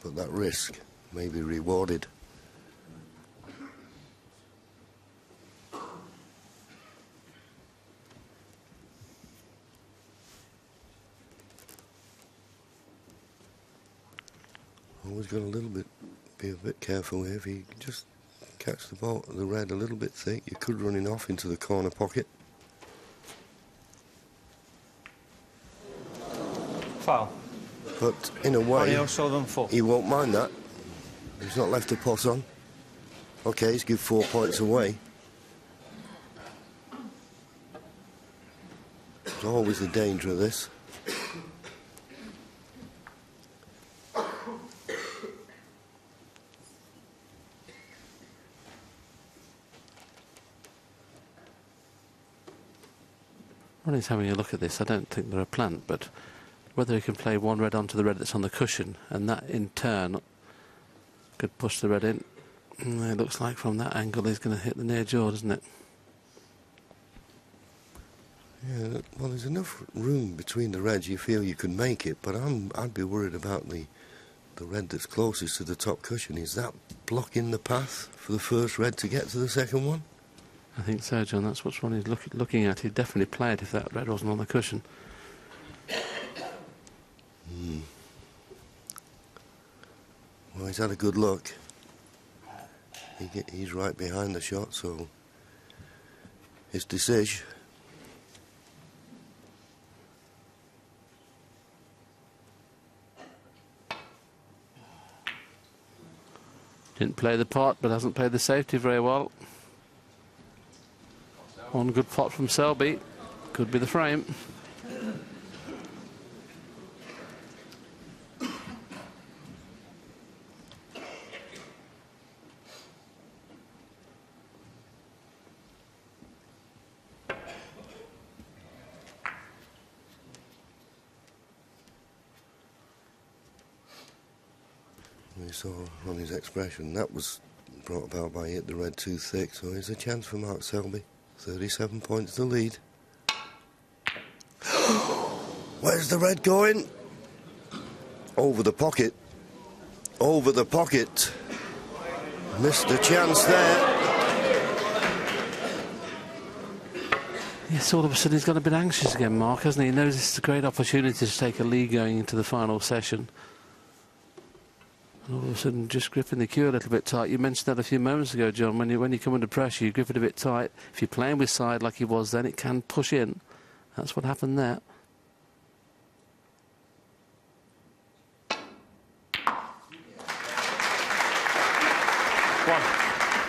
but that risk may be rewarded. Always got a little bit, be a bit careful here. If you just catch the ball, the red a little bit thick, you could run it off into the corner pocket. Foul. But in a way, he won't mind that. He's not left a pot on. Okay, he's give 4 points away. There's always the danger of this. Ronnie's having a look at this. I don't think they're a plant, but whether he can play one red onto the red that's on the cushion, and that in turn could push the red in. It looks like from that angle he's going to hit the near jaw, doesn't it? Yeah, well, there's enough room between the reds you feel you could make it, but I'd be worried about the red that's closest to the top cushion. Is that blocking the path for the first red to get to the second one? I think so, John. That's what Ronnie's looking at. He'd definitely play it if that red wasn't on the cushion. Well, he's had a good look. He's right behind the shot, so his decision. Didn't play the pot, but hasn't played the safety very well. One good pot from Selby. Could be the frame. We saw on his expression that was brought about by hit the red too thick, so here's a chance for Mark Selby. 37 points to lead. Where's the red going? Over the pocket. Over the pocket. Missed a chance there. Yes, all of a sudden he's got a bit anxious again, Mark, hasn't he? He knows this is a great opportunity to take a lead going into the final session. And all of a sudden just gripping the cue a little bit tight. You mentioned that a few moments ago, John, when you come under pressure, you grip it a bit tight. If you're playing with side like he was then, it can push in. That's what happened there.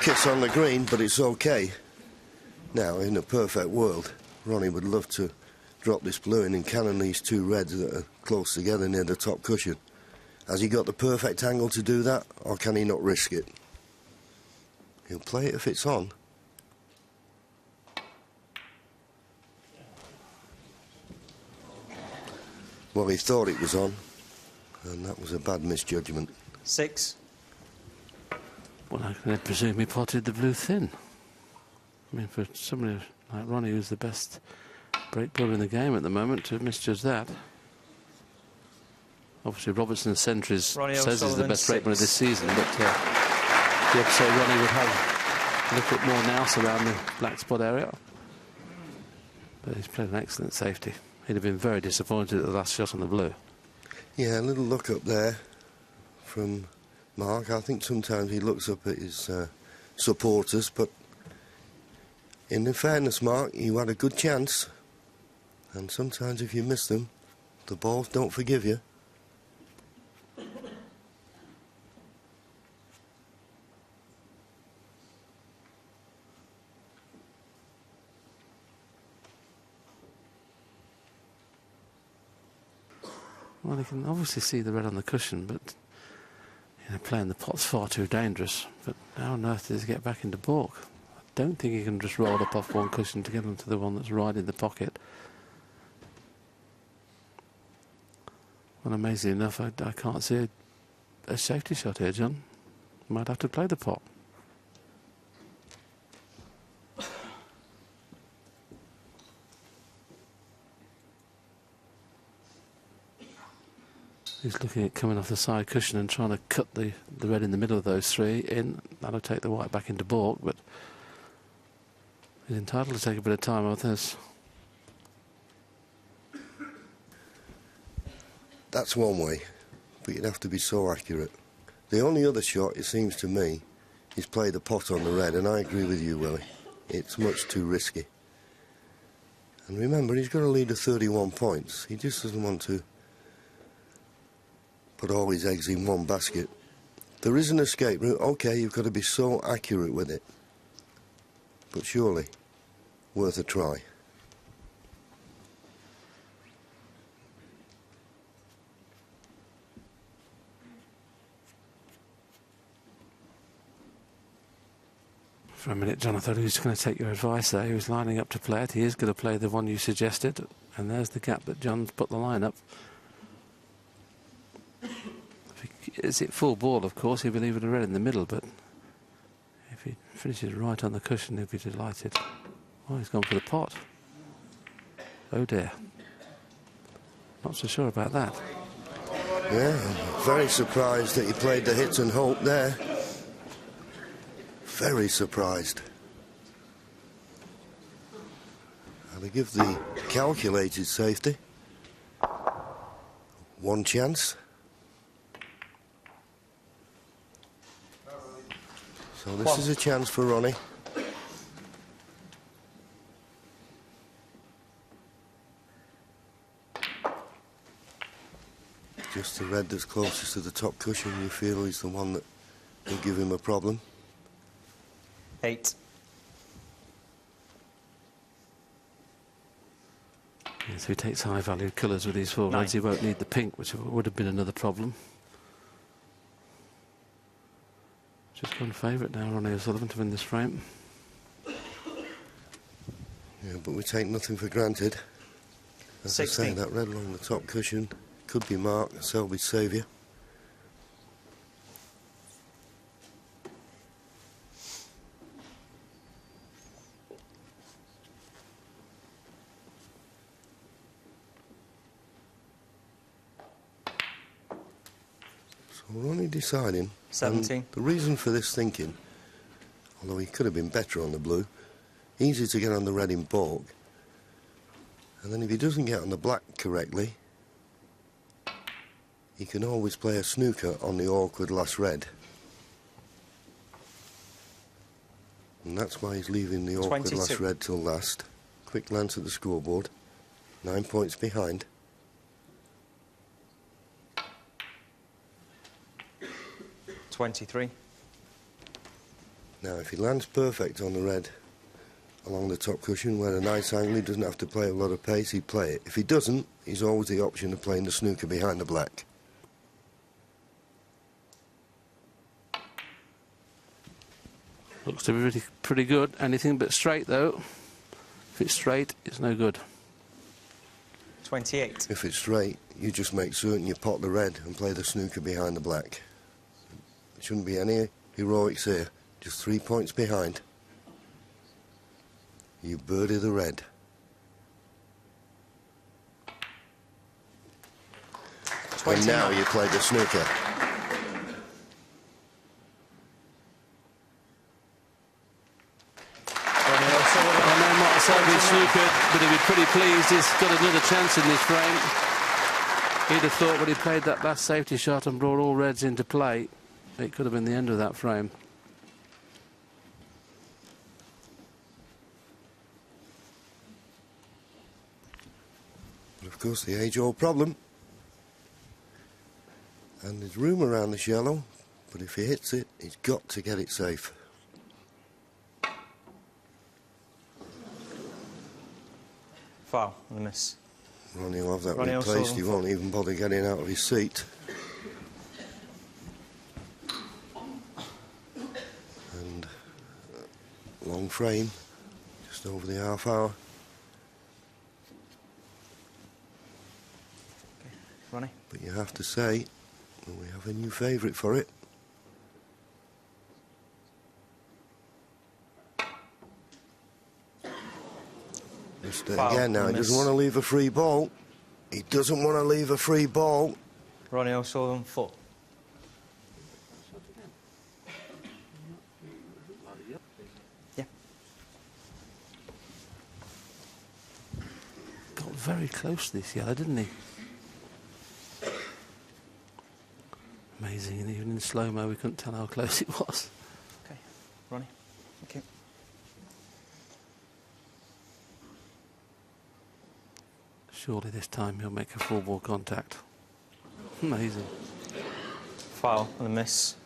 Kiss on the green, but it's okay. Now, in a perfect world, Ronnie would love to drop this blue in and cannon these two reds that are close together near the top cushion. Has he got the perfect angle to do that, or can he not risk it? He'll play it if it's on. Well, he thought it was on, and that was a bad misjudgment. 6. Well, I can presume he potted the blue thin. I mean, for somebody like Ronnie, who's the best break player in the game at the moment, to misjudge that. Obviously, Robertson's centuries Ronnie says he's the O'Sullivan, best brakeman of this 6. season, but the episode Ronnie would have a little bit more nous around the black spot area. But he's played an excellent safety. He'd have been very disappointed at the last shot on the blue. Yeah, a little look up there from Mark. I think sometimes he looks up at his supporters, but in fairness, Mark, you had a good chance. And sometimes if you miss them, the balls don't forgive you. Well, you can obviously see the red on the cushion, but playing the pot's far too dangerous. But how on earth does he get back into baulk? I don't think he can just roll up off one cushion to get onto the one that's right in the pocket. Well, amazingly enough, I can't see a safety shot here, John. Might have to play the pot. He's looking at coming off the side cushion and trying to cut the red in the middle of those three in. That'll take the white back into baulk, but he's entitled to take a bit of time with this. That's one way, but you'd have to be so accurate. The only other shot, it seems to me, is play the pot on the red, and I agree with you, Willie. It's much too risky. And remember, he's got a lead of 31 points. He just doesn't want to put all his eggs in one basket. There is an escape route. OK, you've got to be so accurate with it. But surely, worth a try. For a minute, John, I thought he was going to take your advice there. He was lining up to play it. He is going to play the one you suggested. And there's the gap that John's put the line up. Is it full ball, of course, he'll be leaving a red in the middle, but if he finishes right on the cushion, he'll be delighted. Oh, he's gone for the pot. Oh dear. Not so sure about that. Yeah, I'm very surprised that he played the hit and hope there. Very surprised. And they give the calculated safety one chance. So this is a chance for Ronnie. Just the red that's closest to the top cushion, you feel is the one that will give him a problem. 8. Yes, if he takes high-value colours with these four reds, he won't need the pink, which would have been another problem. Just gone favourite now, Ronnie O'Sullivan, to win this frame. Yeah, but we take nothing for granted. As 16. I say, that red along the top cushion could be Mark, Selby's saviour. So we're only deciding. 17. The reason for this thinking, although he could have been better on the blue, easy to get on the red in baulk. And then if he doesn't get on the black correctly, he can always play a snooker on the awkward last red. And that's why he's leaving the awkward 22. last red till last. Quick glance at the scoreboard. 9 points behind. $23. Now, if he lands perfect on the red along the top cushion where a nice angle, he doesn't have to play a lot of pace, he'd play it. If he doesn't, he's always the option of playing the snooker behind the black. Looks to be really pretty good. Anything but straight, though. If it's straight, it's no good. 28. If it's straight, you just make certain you pot the red and play the snooker behind the black. There shouldn't be any heroics here. Just 3 points behind. You birdie the red. And now you play the snooker. I know Mark Selby snookered, but he'd be pretty pleased. He's got another chance in this frame. He'd have thought when he played that last safety shot and brought all reds into play, it could have been the end of that frame. But of course, the age-old problem. And there's room around this yellow, but if he hits it, he's got to get it safe. Foul and a miss. Ronnie will have that Ronnie replaced. He won't even bother getting out of his seat. And long frame, just over the half hour. Okay. Ronnie. But you have to say, well, we have a new favourite for it. Just again now, he doesn't want to leave a free ball. He doesn't want to leave a free ball. Ronnie O'Sullivan, 4. Yeah. Got very close to this yellow, didn't he? Amazing, and even in slow-mo we couldn't tell how close it was. Okay, Ronnie. Thank you. Surely this time he'll make a full ball contact. Amazing. Foul and a miss.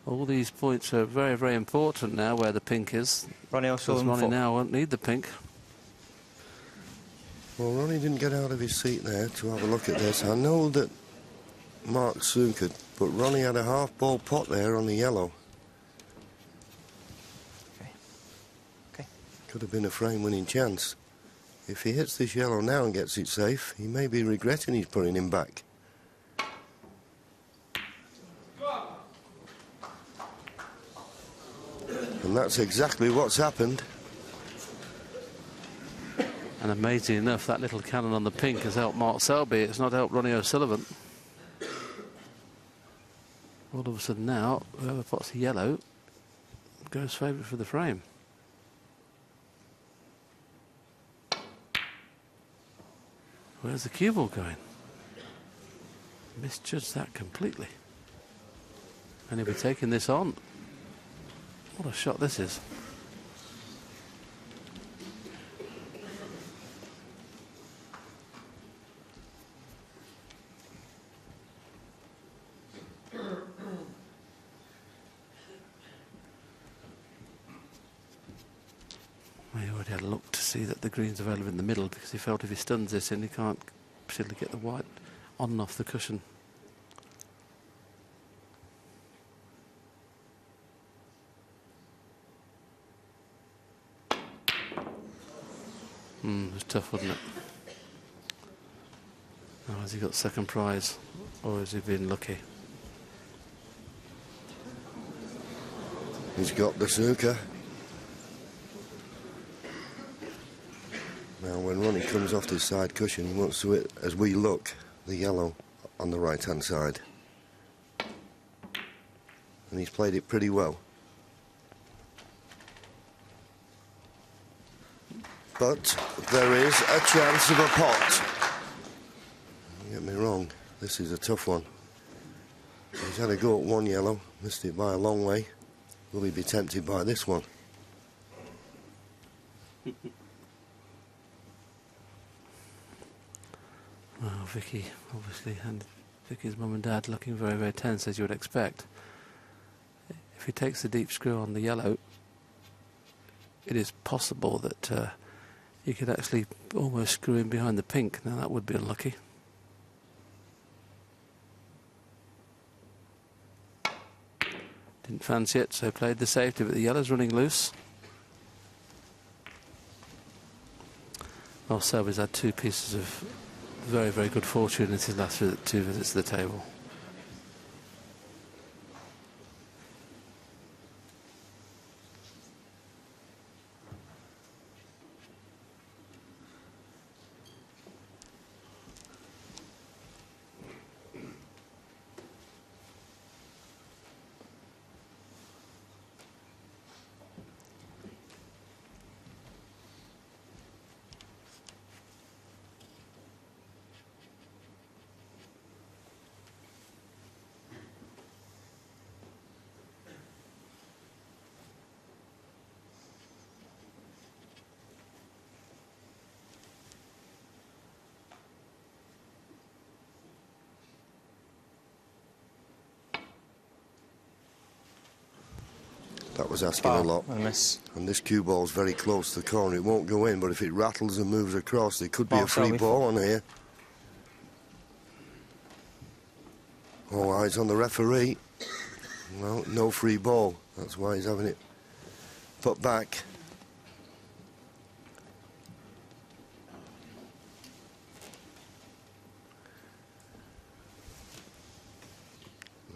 All these points are very, very important now where the pink is. Ronnie Because O'Sullivan, Ronnie 4. now won't need the pink. Well, Ronnie didn't get out of his seat there to have a look at this. I know that Mark snookered, but Ronnie had a half-ball pot there on the yellow. Okay. Okay. Could have been a frame-winning chance. If he hits this yellow now and gets it safe, he may be regretting he's putting him back. And that's exactly what's happened. And amazing enough, that little cannon on the pink has helped Mark Selby. It's not helped Ronnie O'Sullivan. All of a sudden now, whoever pots the yellow goes favourite for the frame. Where's the cue ball going? Misjudged that completely. And he'll be taking this on. What a shot this is. He already had a look to see that the green's available in the middle, because he felt if he stuns this in, he can't particularly get the white on and off the cushion. It was tough, wasn't it? Now, has he got second prize, or has he been lucky? He's got the snooker. Now, when Ronnie comes off this side cushion, he wants to hit, as we look, the yellow on the right-hand side. And he's played it pretty well. But there is a chance of a pot. Don't get me wrong, this is a tough one. He's had a go at one yellow, missed it by a long way. Will he be tempted by this one? Well, Vicky, obviously, and Vicky's mum and dad looking very, very tense, as you would expect. If he takes the deep screw on the yellow, it is possible that he could actually almost screw in behind the pink. Now, that would be unlucky. Didn't fancy it, so played the safety, but the yellow's running loose. Well, Selby's had two pieces of very, very good fortune in his last two visits to the table. That was asking a lot. And this cue ball's very close to the corner. It won't go in, but if it rattles and moves across, there could be a free ball on here. All eyes on the referee. Well, no free ball. That's why he's having it put back.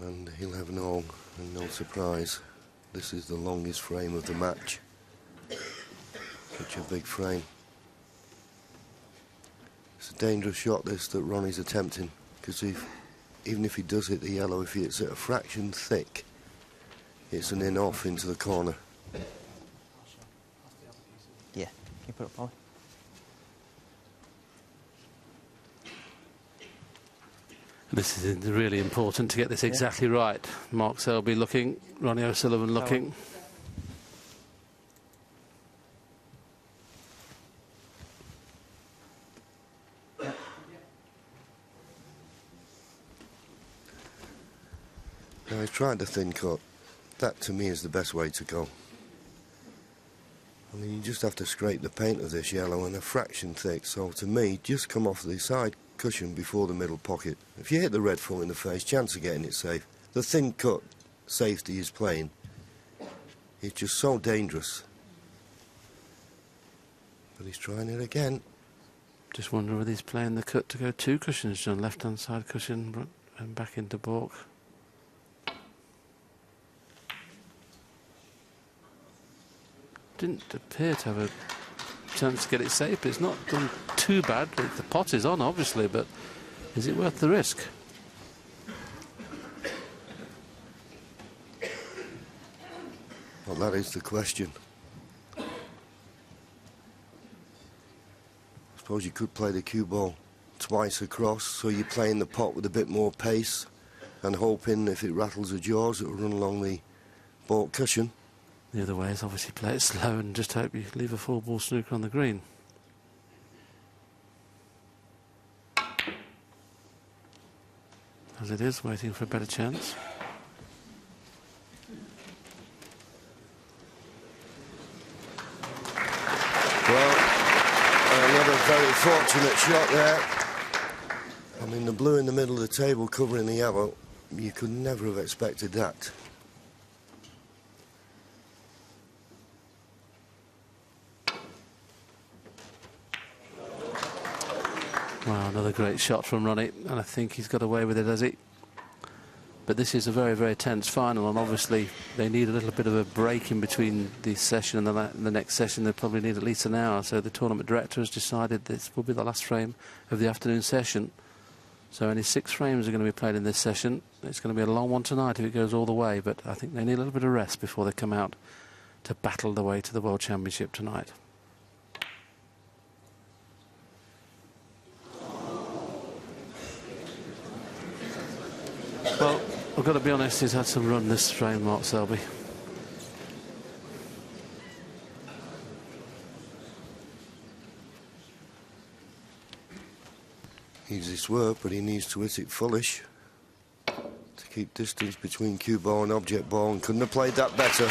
And he'll have no surprise. This is the longest frame of the match. Such a big frame. It's a dangerous shot, this, that Ronnie's attempting, because even if he does hit the yellow, if it's at a fraction thick, it's an in-off into the corner. Yeah, can you put it up, Polly? This is really important to get this exactly right. Mark Selby looking, Ronnie O'Sullivan looking. Now, he's tried the thin cut. That, to me, is the best way to go. I mean, you just have to scrape the paint of this yellow and a fraction thick. So, to me, just come off the side cushion before the middle pocket. If you hit the red foot in the face, chance of getting it safe. The thin cut safety is playing. It's just so dangerous. But he's trying it again. Just wonder whether he's playing the cut to go 2 cushions, John. Left-hand side cushion and back into baulk. Didn't appear to have a chance to get it safe, but it's not done too bad. The pot is on, obviously, but is it worth the risk? Well, that is the question. I suppose you could play the cue ball twice across, so you're playing the pot with a bit more pace and hoping if it rattles the jaws it will run along the baulk cushion. The other way is obviously play it slow and just hope you leave a 4-ball snooker on the green. As it is, waiting for a better chance. Well, another very fortunate shot there. I mean, the blue in the middle of the table covering the yellow, you could never have expected that. Wow, another great shot from Ronnie, and I think he's got away with it, has he? But this is a very, very tense final, and obviously they need a little bit of a break in between the session and the next session. They probably need at least an hour, so the tournament director has decided this will be the last frame of the afternoon session. So only 6 frames are going to be played in this session. It's going to be a long one tonight if it goes all the way, but I think they need a little bit of rest before they come out to battle their way to the World Championship tonight. Well, I've got to be honest, he's had some run this frame, Mark Selby. Easy swerve, but he needs to hit it fullish to keep distance between cue ball and object ball, and couldn't have played that better.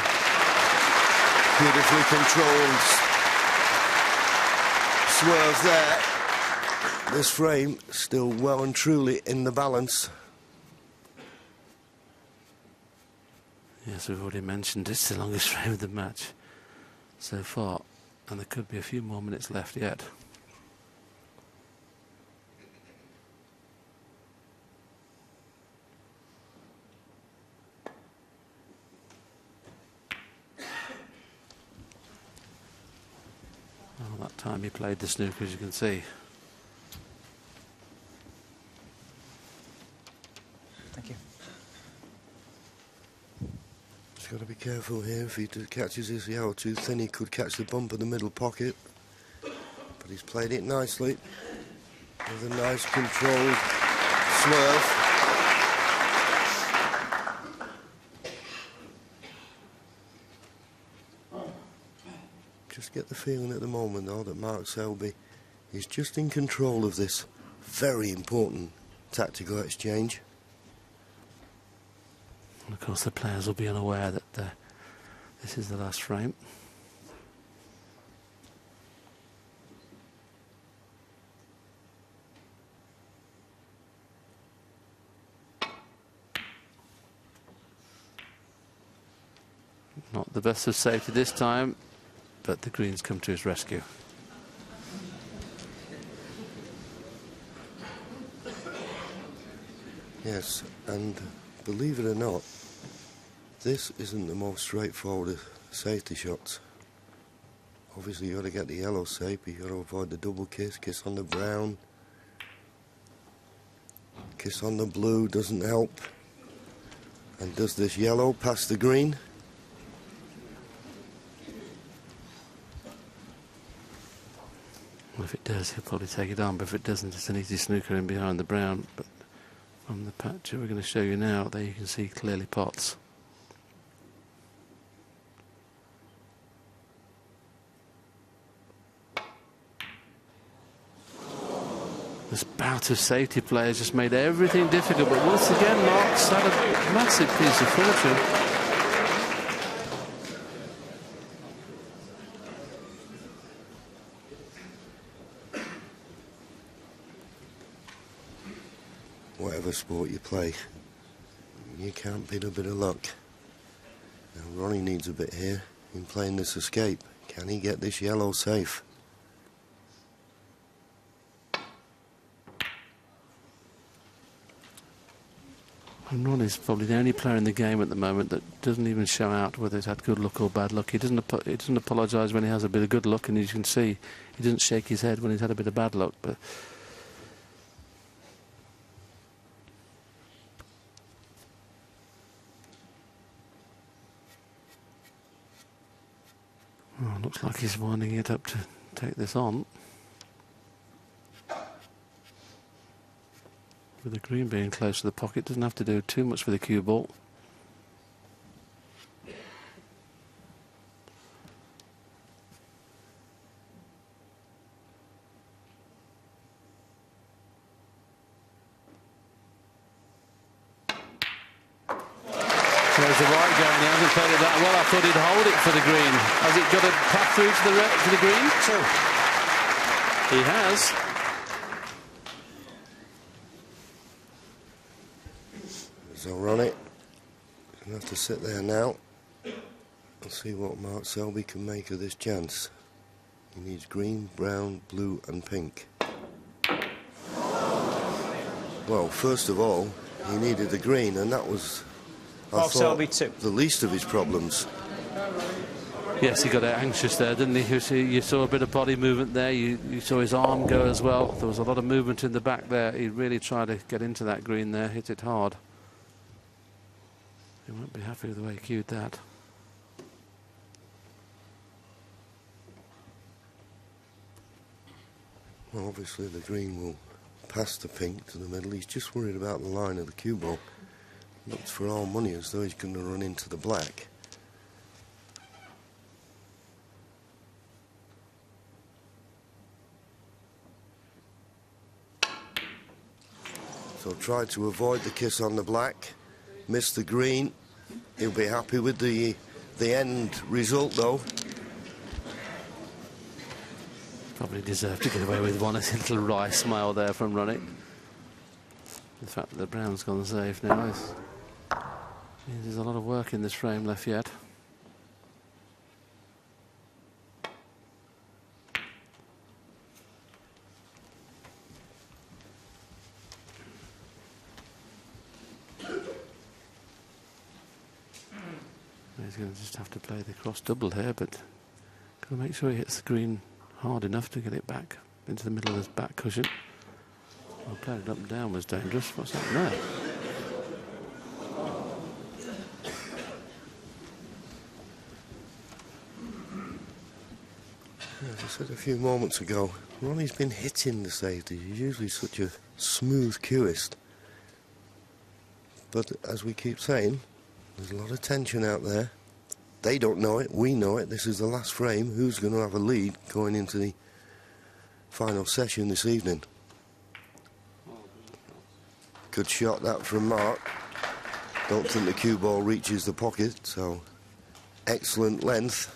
Beautifully controlled swerve there. This frame still well and truly in the balance. Yes, we've already mentioned it's the longest frame of the match so far, and there could be a few more minutes left yet. Well, that time he played the snooker, as you can see. Thank you. He's got to be careful here. If he catches his yellow too thin, he could catch the bump of the middle pocket. But he's played it nicely with a nice controlled swerve. Just get the feeling at the moment, though, that Mark Selby is just in control of this very important tactical exchange. And of course, the players will be unaware that This is the last frame. Not the best of safety this time, but the green's come to his rescue. Yes, and believe it or not, this isn't the most straightforward of safety shots. Obviously, you've got to get the yellow safe, you've got to avoid the double kiss, kiss on the brown. Kiss on the blue doesn't help. And does this yellow pass the green? Well, if it does, he'll probably take it on, but if it doesn't, it's an easy snooker in behind the brown. But from the picture we're going to show you now, there you can see clearly pots. This bout of safety players just made everything difficult, but once again, Mark's had a massive piece of fortune. Whatever sport you play, you can't beat a bit of luck. Now, Ronnie needs a bit here in playing this escape. Can he get this yellow safe? And Ronnie's probably the only player in the game at the moment that doesn't even show out whether he's had good luck or bad luck. He doesn't apologise when he has a bit of good luck, and as you can see, he doesn't shake his head when he's had a bit of bad luck. But oh, looks like he's winding it up to take this on. With the green being close to the pocket, doesn't have to do too much for the cue ball. There's the right going. He hasn't played it that well. I thought he'd hold it for the green. Has it got a path through to the green? So He has. So Ronnie going to have to sit there now and see what Mark Selby can make of this chance. He needs green, brown, blue and pink. Well, first of all, he needed the green, and that was, I thought, Selby 2. the least of his problems. Yes, he got anxious there, didn't he? You saw a bit of body movement there. You saw his arm go as well. There was a lot of movement in the back there. He really tried to get into that green there, hit it hard. He won't be happy with the way he cued that. Well, obviously the green will pass the pink to the middle. He's just worried about the line of the cue ball. Looks for all money as though he's going to run into the black. So try to avoid the kiss on the black. Miss the green. He'll be happy with the end result, though. Probably deserved to get away with one. A little wry smile there from Ronnie. The fact that the brown's gone safe now means there's a lot of work in this frame left yet. He's going to just have to play the cross double here, but got to make sure he hits the green hard enough to get it back into the middle of his back cushion. Well, playing it up and down was dangerous. What's happened there? As I said a few moments ago, Ronnie's been hitting the safety. He's usually such a smooth cueist. But as we keep saying, there's a lot of tension out there. They don't know it, we know it. This is the last frame. Who's going to have a lead going into the final session this evening? Good shot that from Mark. Don't think the cue ball reaches the pocket, so excellent length.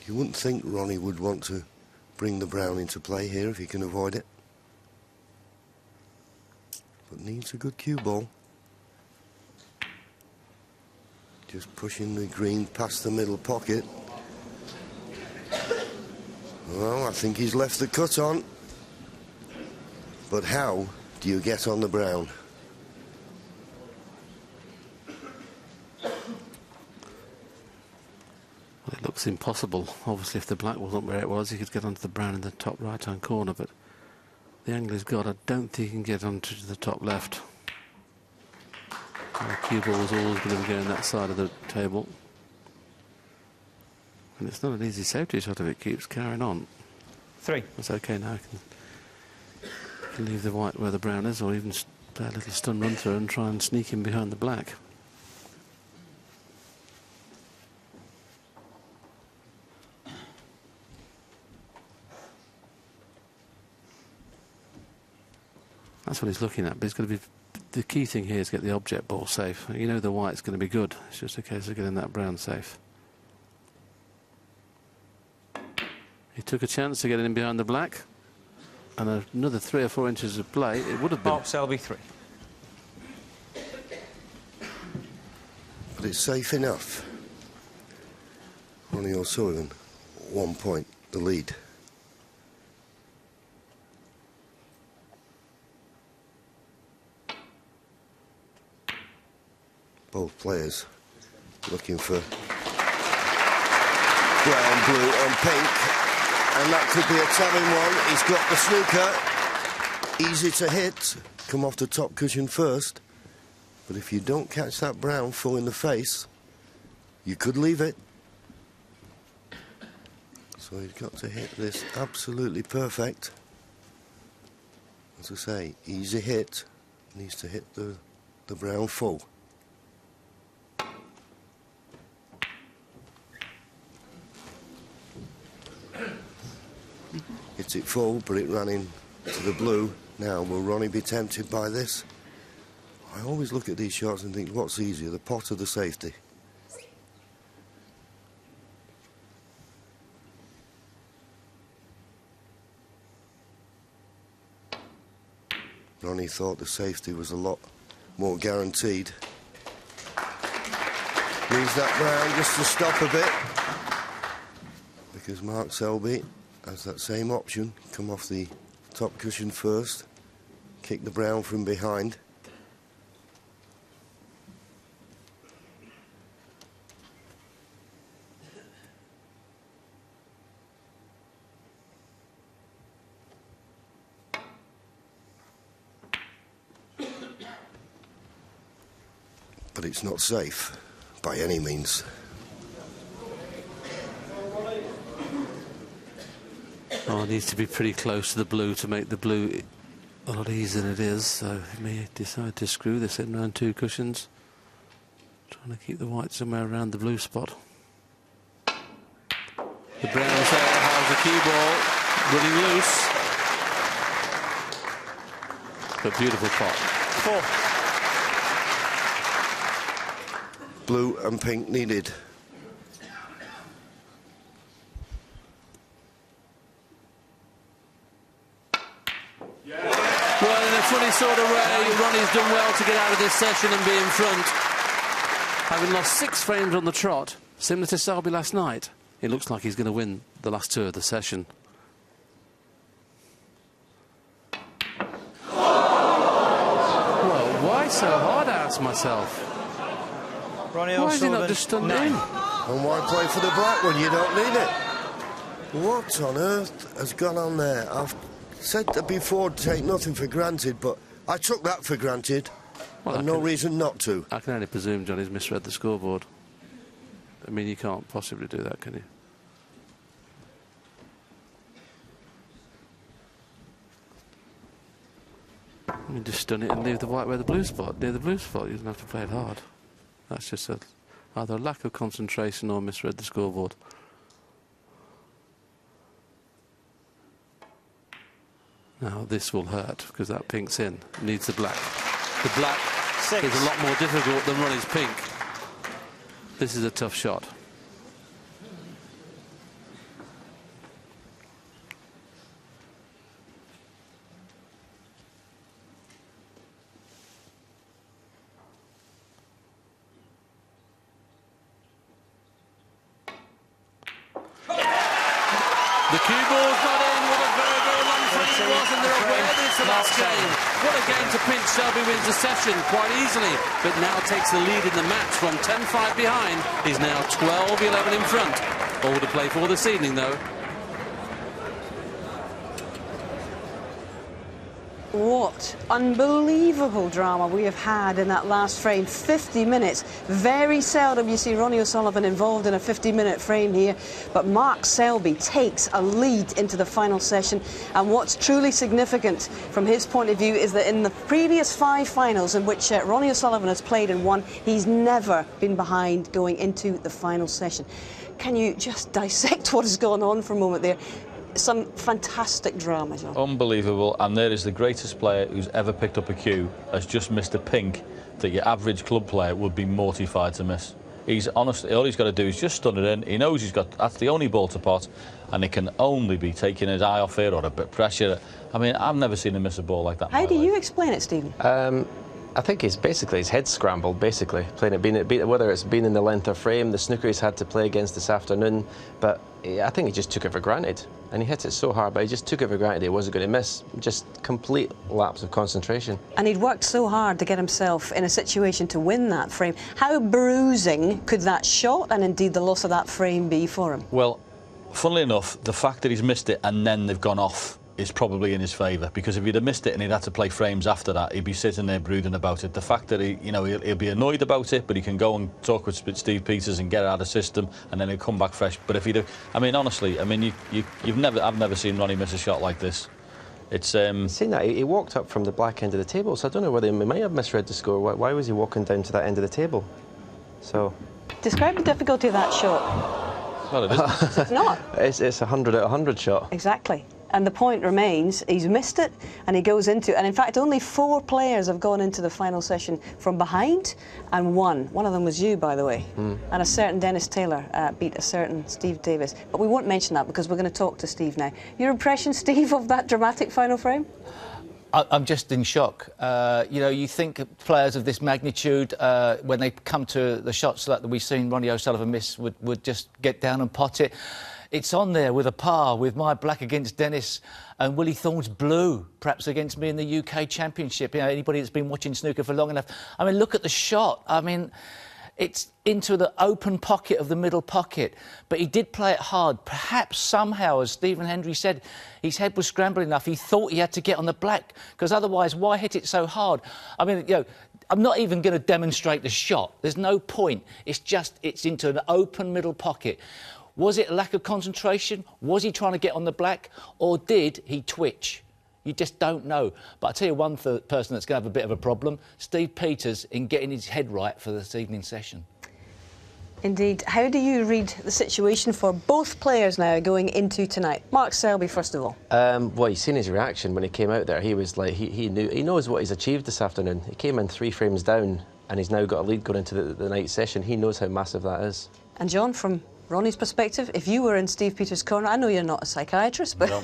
You wouldn't think Ronnie would want to bring the brown into play here if he can avoid it. But needs a good cue ball. Just pushing the green past the middle pocket. Well, I think he's left the cut on. But how do you get on the brown? Well, it looks impossible. Obviously, if the black wasn't where it was, he could get onto the brown in the top right-hand corner, but the angle he's got, I don't think he can get onto the top left. The cue ball is always going to be going that side of the table. And it's not an easy safety shot if it keeps carrying on. 3. It's okay now. You can leave the white where the brown is, or even play a little stun run through and try and sneak in behind the black. That's what he's looking at, but it's going to be the key thing here is get the object ball safe. You know the white's going to be good. It's just a case of getting that brown safe. He took a chance to get in behind the black, and another 3 or 4 inches of play, it would have been. Mark Selby 3. But it's safe enough. Ronnie O'Sullivan, 1 point, the lead. Both players looking for brown, blue and pink. And that could be a telling one. He's got the snooker. Easy to hit. Come off the top cushion first. But if you don't catch that brown full in the face, you could leave it. So he's got to hit this absolutely perfect. As I say, easy hit. Needs to hit the brown full. Hits it full, but it ran in to the blue. Now, will Ronnie be tempted by this? I always look at these shots and think, what's easier, the pot or the safety? Ronnie thought the safety was a lot more guaranteed. Needs that brown just to stop a bit, because Mark Selby has that same option. Come off the top cushion first, kick the brown from behind. But it's not safe by any means. Oh, it needs to be pretty close to the blue to make the blue a lot easier than it is, so he may decide to screw this in around 2 cushions, trying to keep the white somewhere around the blue spot. The brown's there, has the cue ball running loose. But beautiful pot. 4. Blue and pink needed. Well, in a funny sort of way, Ronnie's done well to get out of this session and be in front. Having lost 6 frames on the trot, similar to Selby last night, it looks like he's going to win the last 2 of the session. Well, why so hard, I ask myself? Ronnie Why is he not O'Sullivan, just stunned 9. in? And why play for the black when you don't need it? What on earth has gone on there? I've said that before, take nothing for granted, but I took that for granted. Well, and no reason not to. I can only presume Johnny's misread the scoreboard. I mean, you can't possibly do that, can you? You can just stun it and leave the white where the blue spot, near the blue spot. You don't have to play it hard. That's just either a lack of concentration or misread the scoreboard. Now this will hurt because that pink's in. Needs the black. The black 6. is a lot more difficult than Ronnie's pink. This is a tough shot. The cue ball's not in. What a very, very long free it was, and they're aware that it's the last game. What a game to pinch. Selby wins the session quite easily, but now takes the lead in the match from 10-5 behind. He's now 12-11 in front. All to play for this evening, though. What unbelievable drama we have had in that last frame. 50 minutes. Very seldom you see Ronnie O'Sullivan involved in a 50-minute frame here, but Mark Selby takes a lead into the final session. And what's truly significant from his point of view is that in the previous 5 finals in which Ronnie O'Sullivan has played and won, he's never been behind going into the final session. Can you just dissect what has gone on for a moment there? Some fantastic drama, John. Unbelievable, and there is the greatest player who's ever picked up a cue has just missed a pink that your average club player would be mortified to miss. He's honestly, all he's got to do is just stun it in. He knows he's got, that's the only ball to pot, and it can only be taking his eye off it or a bit of pressure. I mean, I've never seen him miss a ball like that. How do you explain it, Stephen? I think it's basically his head scrambled, basically, playing it, whether it's been in the length of frame, the snooker he's had to play against this afternoon, but I think he just took it for granted. And he hit it so hard, but he just took it for granted he wasn't going to miss. Just complete lapse of concentration. And he'd worked so hard to get himself in a situation to win that frame. How bruising could that shot and indeed the loss of that frame be for him? Well, funnily enough, the fact that he's missed it and then they've gone off is probably in his favour, because if he'd have missed it and he'd had to play frames after that, he'd be sitting there brooding about it. The fact that he'll be annoyed about it, but he can go and talk with Steve Peters and get it out of the system, and then he'll come back fresh. But if he'd, I mean, honestly, I mean, I've never seen Ronnie miss a shot like this. It's seen that he walked up from the black end of the table, so I don't know whether he might have misread the score. Why was he walking down to that end of the table? So describe the difficulty of that shot. Well, it isn't. It's not. It's a 100 out of 100 shot. Exactly. And the point remains, he's missed it, and he goes into, and in fact only 4 players have gone into the final session from behind, and one of them was you, by the way, and a certain Dennis Taylor beat a certain Steve Davis. But we won't mention that because we're going to talk to Steve now. Your impression, Steve, of that dramatic final frame? I'm just in shock. You know, you think players of this magnitude, when they come to the shots that we've seen Ronnie O'Sullivan miss, would just get down and pot it. It's on there with a par, with my black against Dennis and Willie Thorne's blue, perhaps against me in the UK Championship. You know, anybody that's been watching snooker for long enough. I mean, look at the shot. I mean, it's into the open pocket of the middle pocket. But he did play it hard. Perhaps somehow, as Stephen Hendry said, his head was scrambled enough. He thought he had to get on the black, because otherwise, why hit it so hard? I mean, you know, I'm not even going to demonstrate the shot. There's no point. It's into an open middle pocket. Was it a lack of concentration? Was he trying to get on the black? Or did he twitch? You just don't know. But I'll tell you one person that's going to have a bit of a problem, Steve Peters, in getting his head right for this evening's session. Indeed. How do you read the situation for both players now going into tonight? Mark Selby, first of all. Well, you've seen his reaction when he came out there. He was like, he knows what he's achieved this afternoon. He came in 3 frames down, and he's now got a lead going into the night session. He knows how massive that is. And John, from Ronnie's perspective, if you were in Steve Peters' corner, I know you're not a psychiatrist, but No.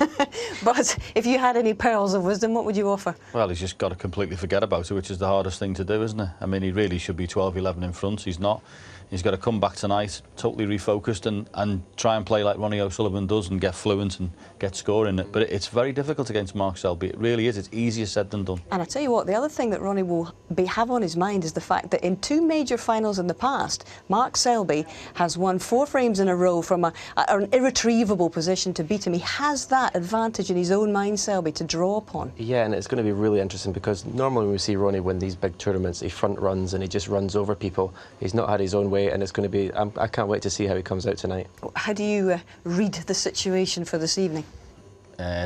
but if you had any pearls of wisdom, what would you offer? Well, he's just got to completely forget about it, which is the hardest thing to do, isn't it? I mean, he really should be 12-11 in front. He's not. He's got to come back tonight totally refocused and try and play like Ronnie O'Sullivan does and get fluent and get scoring it. But it's very difficult against Mark Selby. It really is. It's easier said than done. And I tell you what, the other thing that Ronnie will have on his mind is the fact that in 2 major finals in the past, Mark Selby has won 4 frames in a row from an irretrievable position to beat him. He has that advantage in his own mind, Selby, to draw upon. Yeah, and it's going to be really interesting because normally when we see Ronnie win these big tournaments, he front runs and he just runs over people. He's not had his own way, and it's going to be, I can't wait to see how he comes out tonight. How do you read the situation for this evening?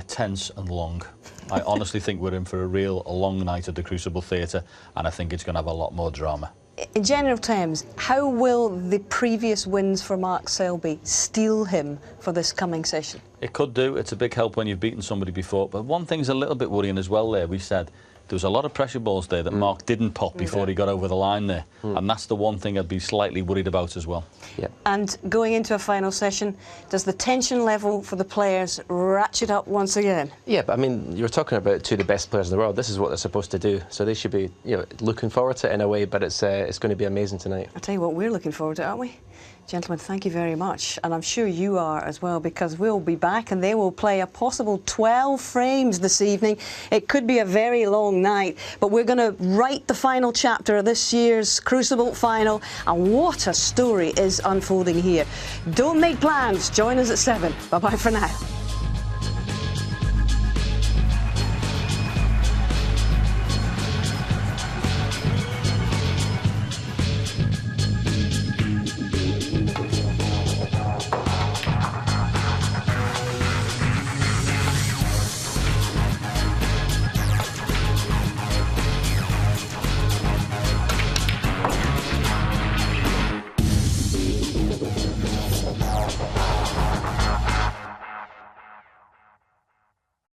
Tense and long. I honestly think we're in for a long night at the Crucible Theatre, and I think it's going to have a lot more drama. In general terms, how will the previous wins for Mark Selby steel him for this coming session? It could do. It's a big help when you've beaten somebody before. But one thing's a little bit worrying as well there. We said there was a lot of pressure balls there that Mark didn't pop before he got over the line there. And that's the one thing I'd be slightly worried about as well. Yeah. And going into a final session, does the tension level for the players ratchet up once again? Yeah, but I mean, you're talking about two of the best players in the world. This is what they're supposed to do. So they should be, you know, looking forward to it in a way, but it's going to be amazing tonight. I'll tell you what, we're looking forward to it, aren't we? Gentlemen, thank you very much. And I'm sure you are as well, because we'll be back and they will play a possible 12 frames this evening. It could be a very long night, but we're going to write the final chapter of this year's Crucible final. And what a story is unfolding here. Don't make plans. Join us at 7. Bye-bye for now.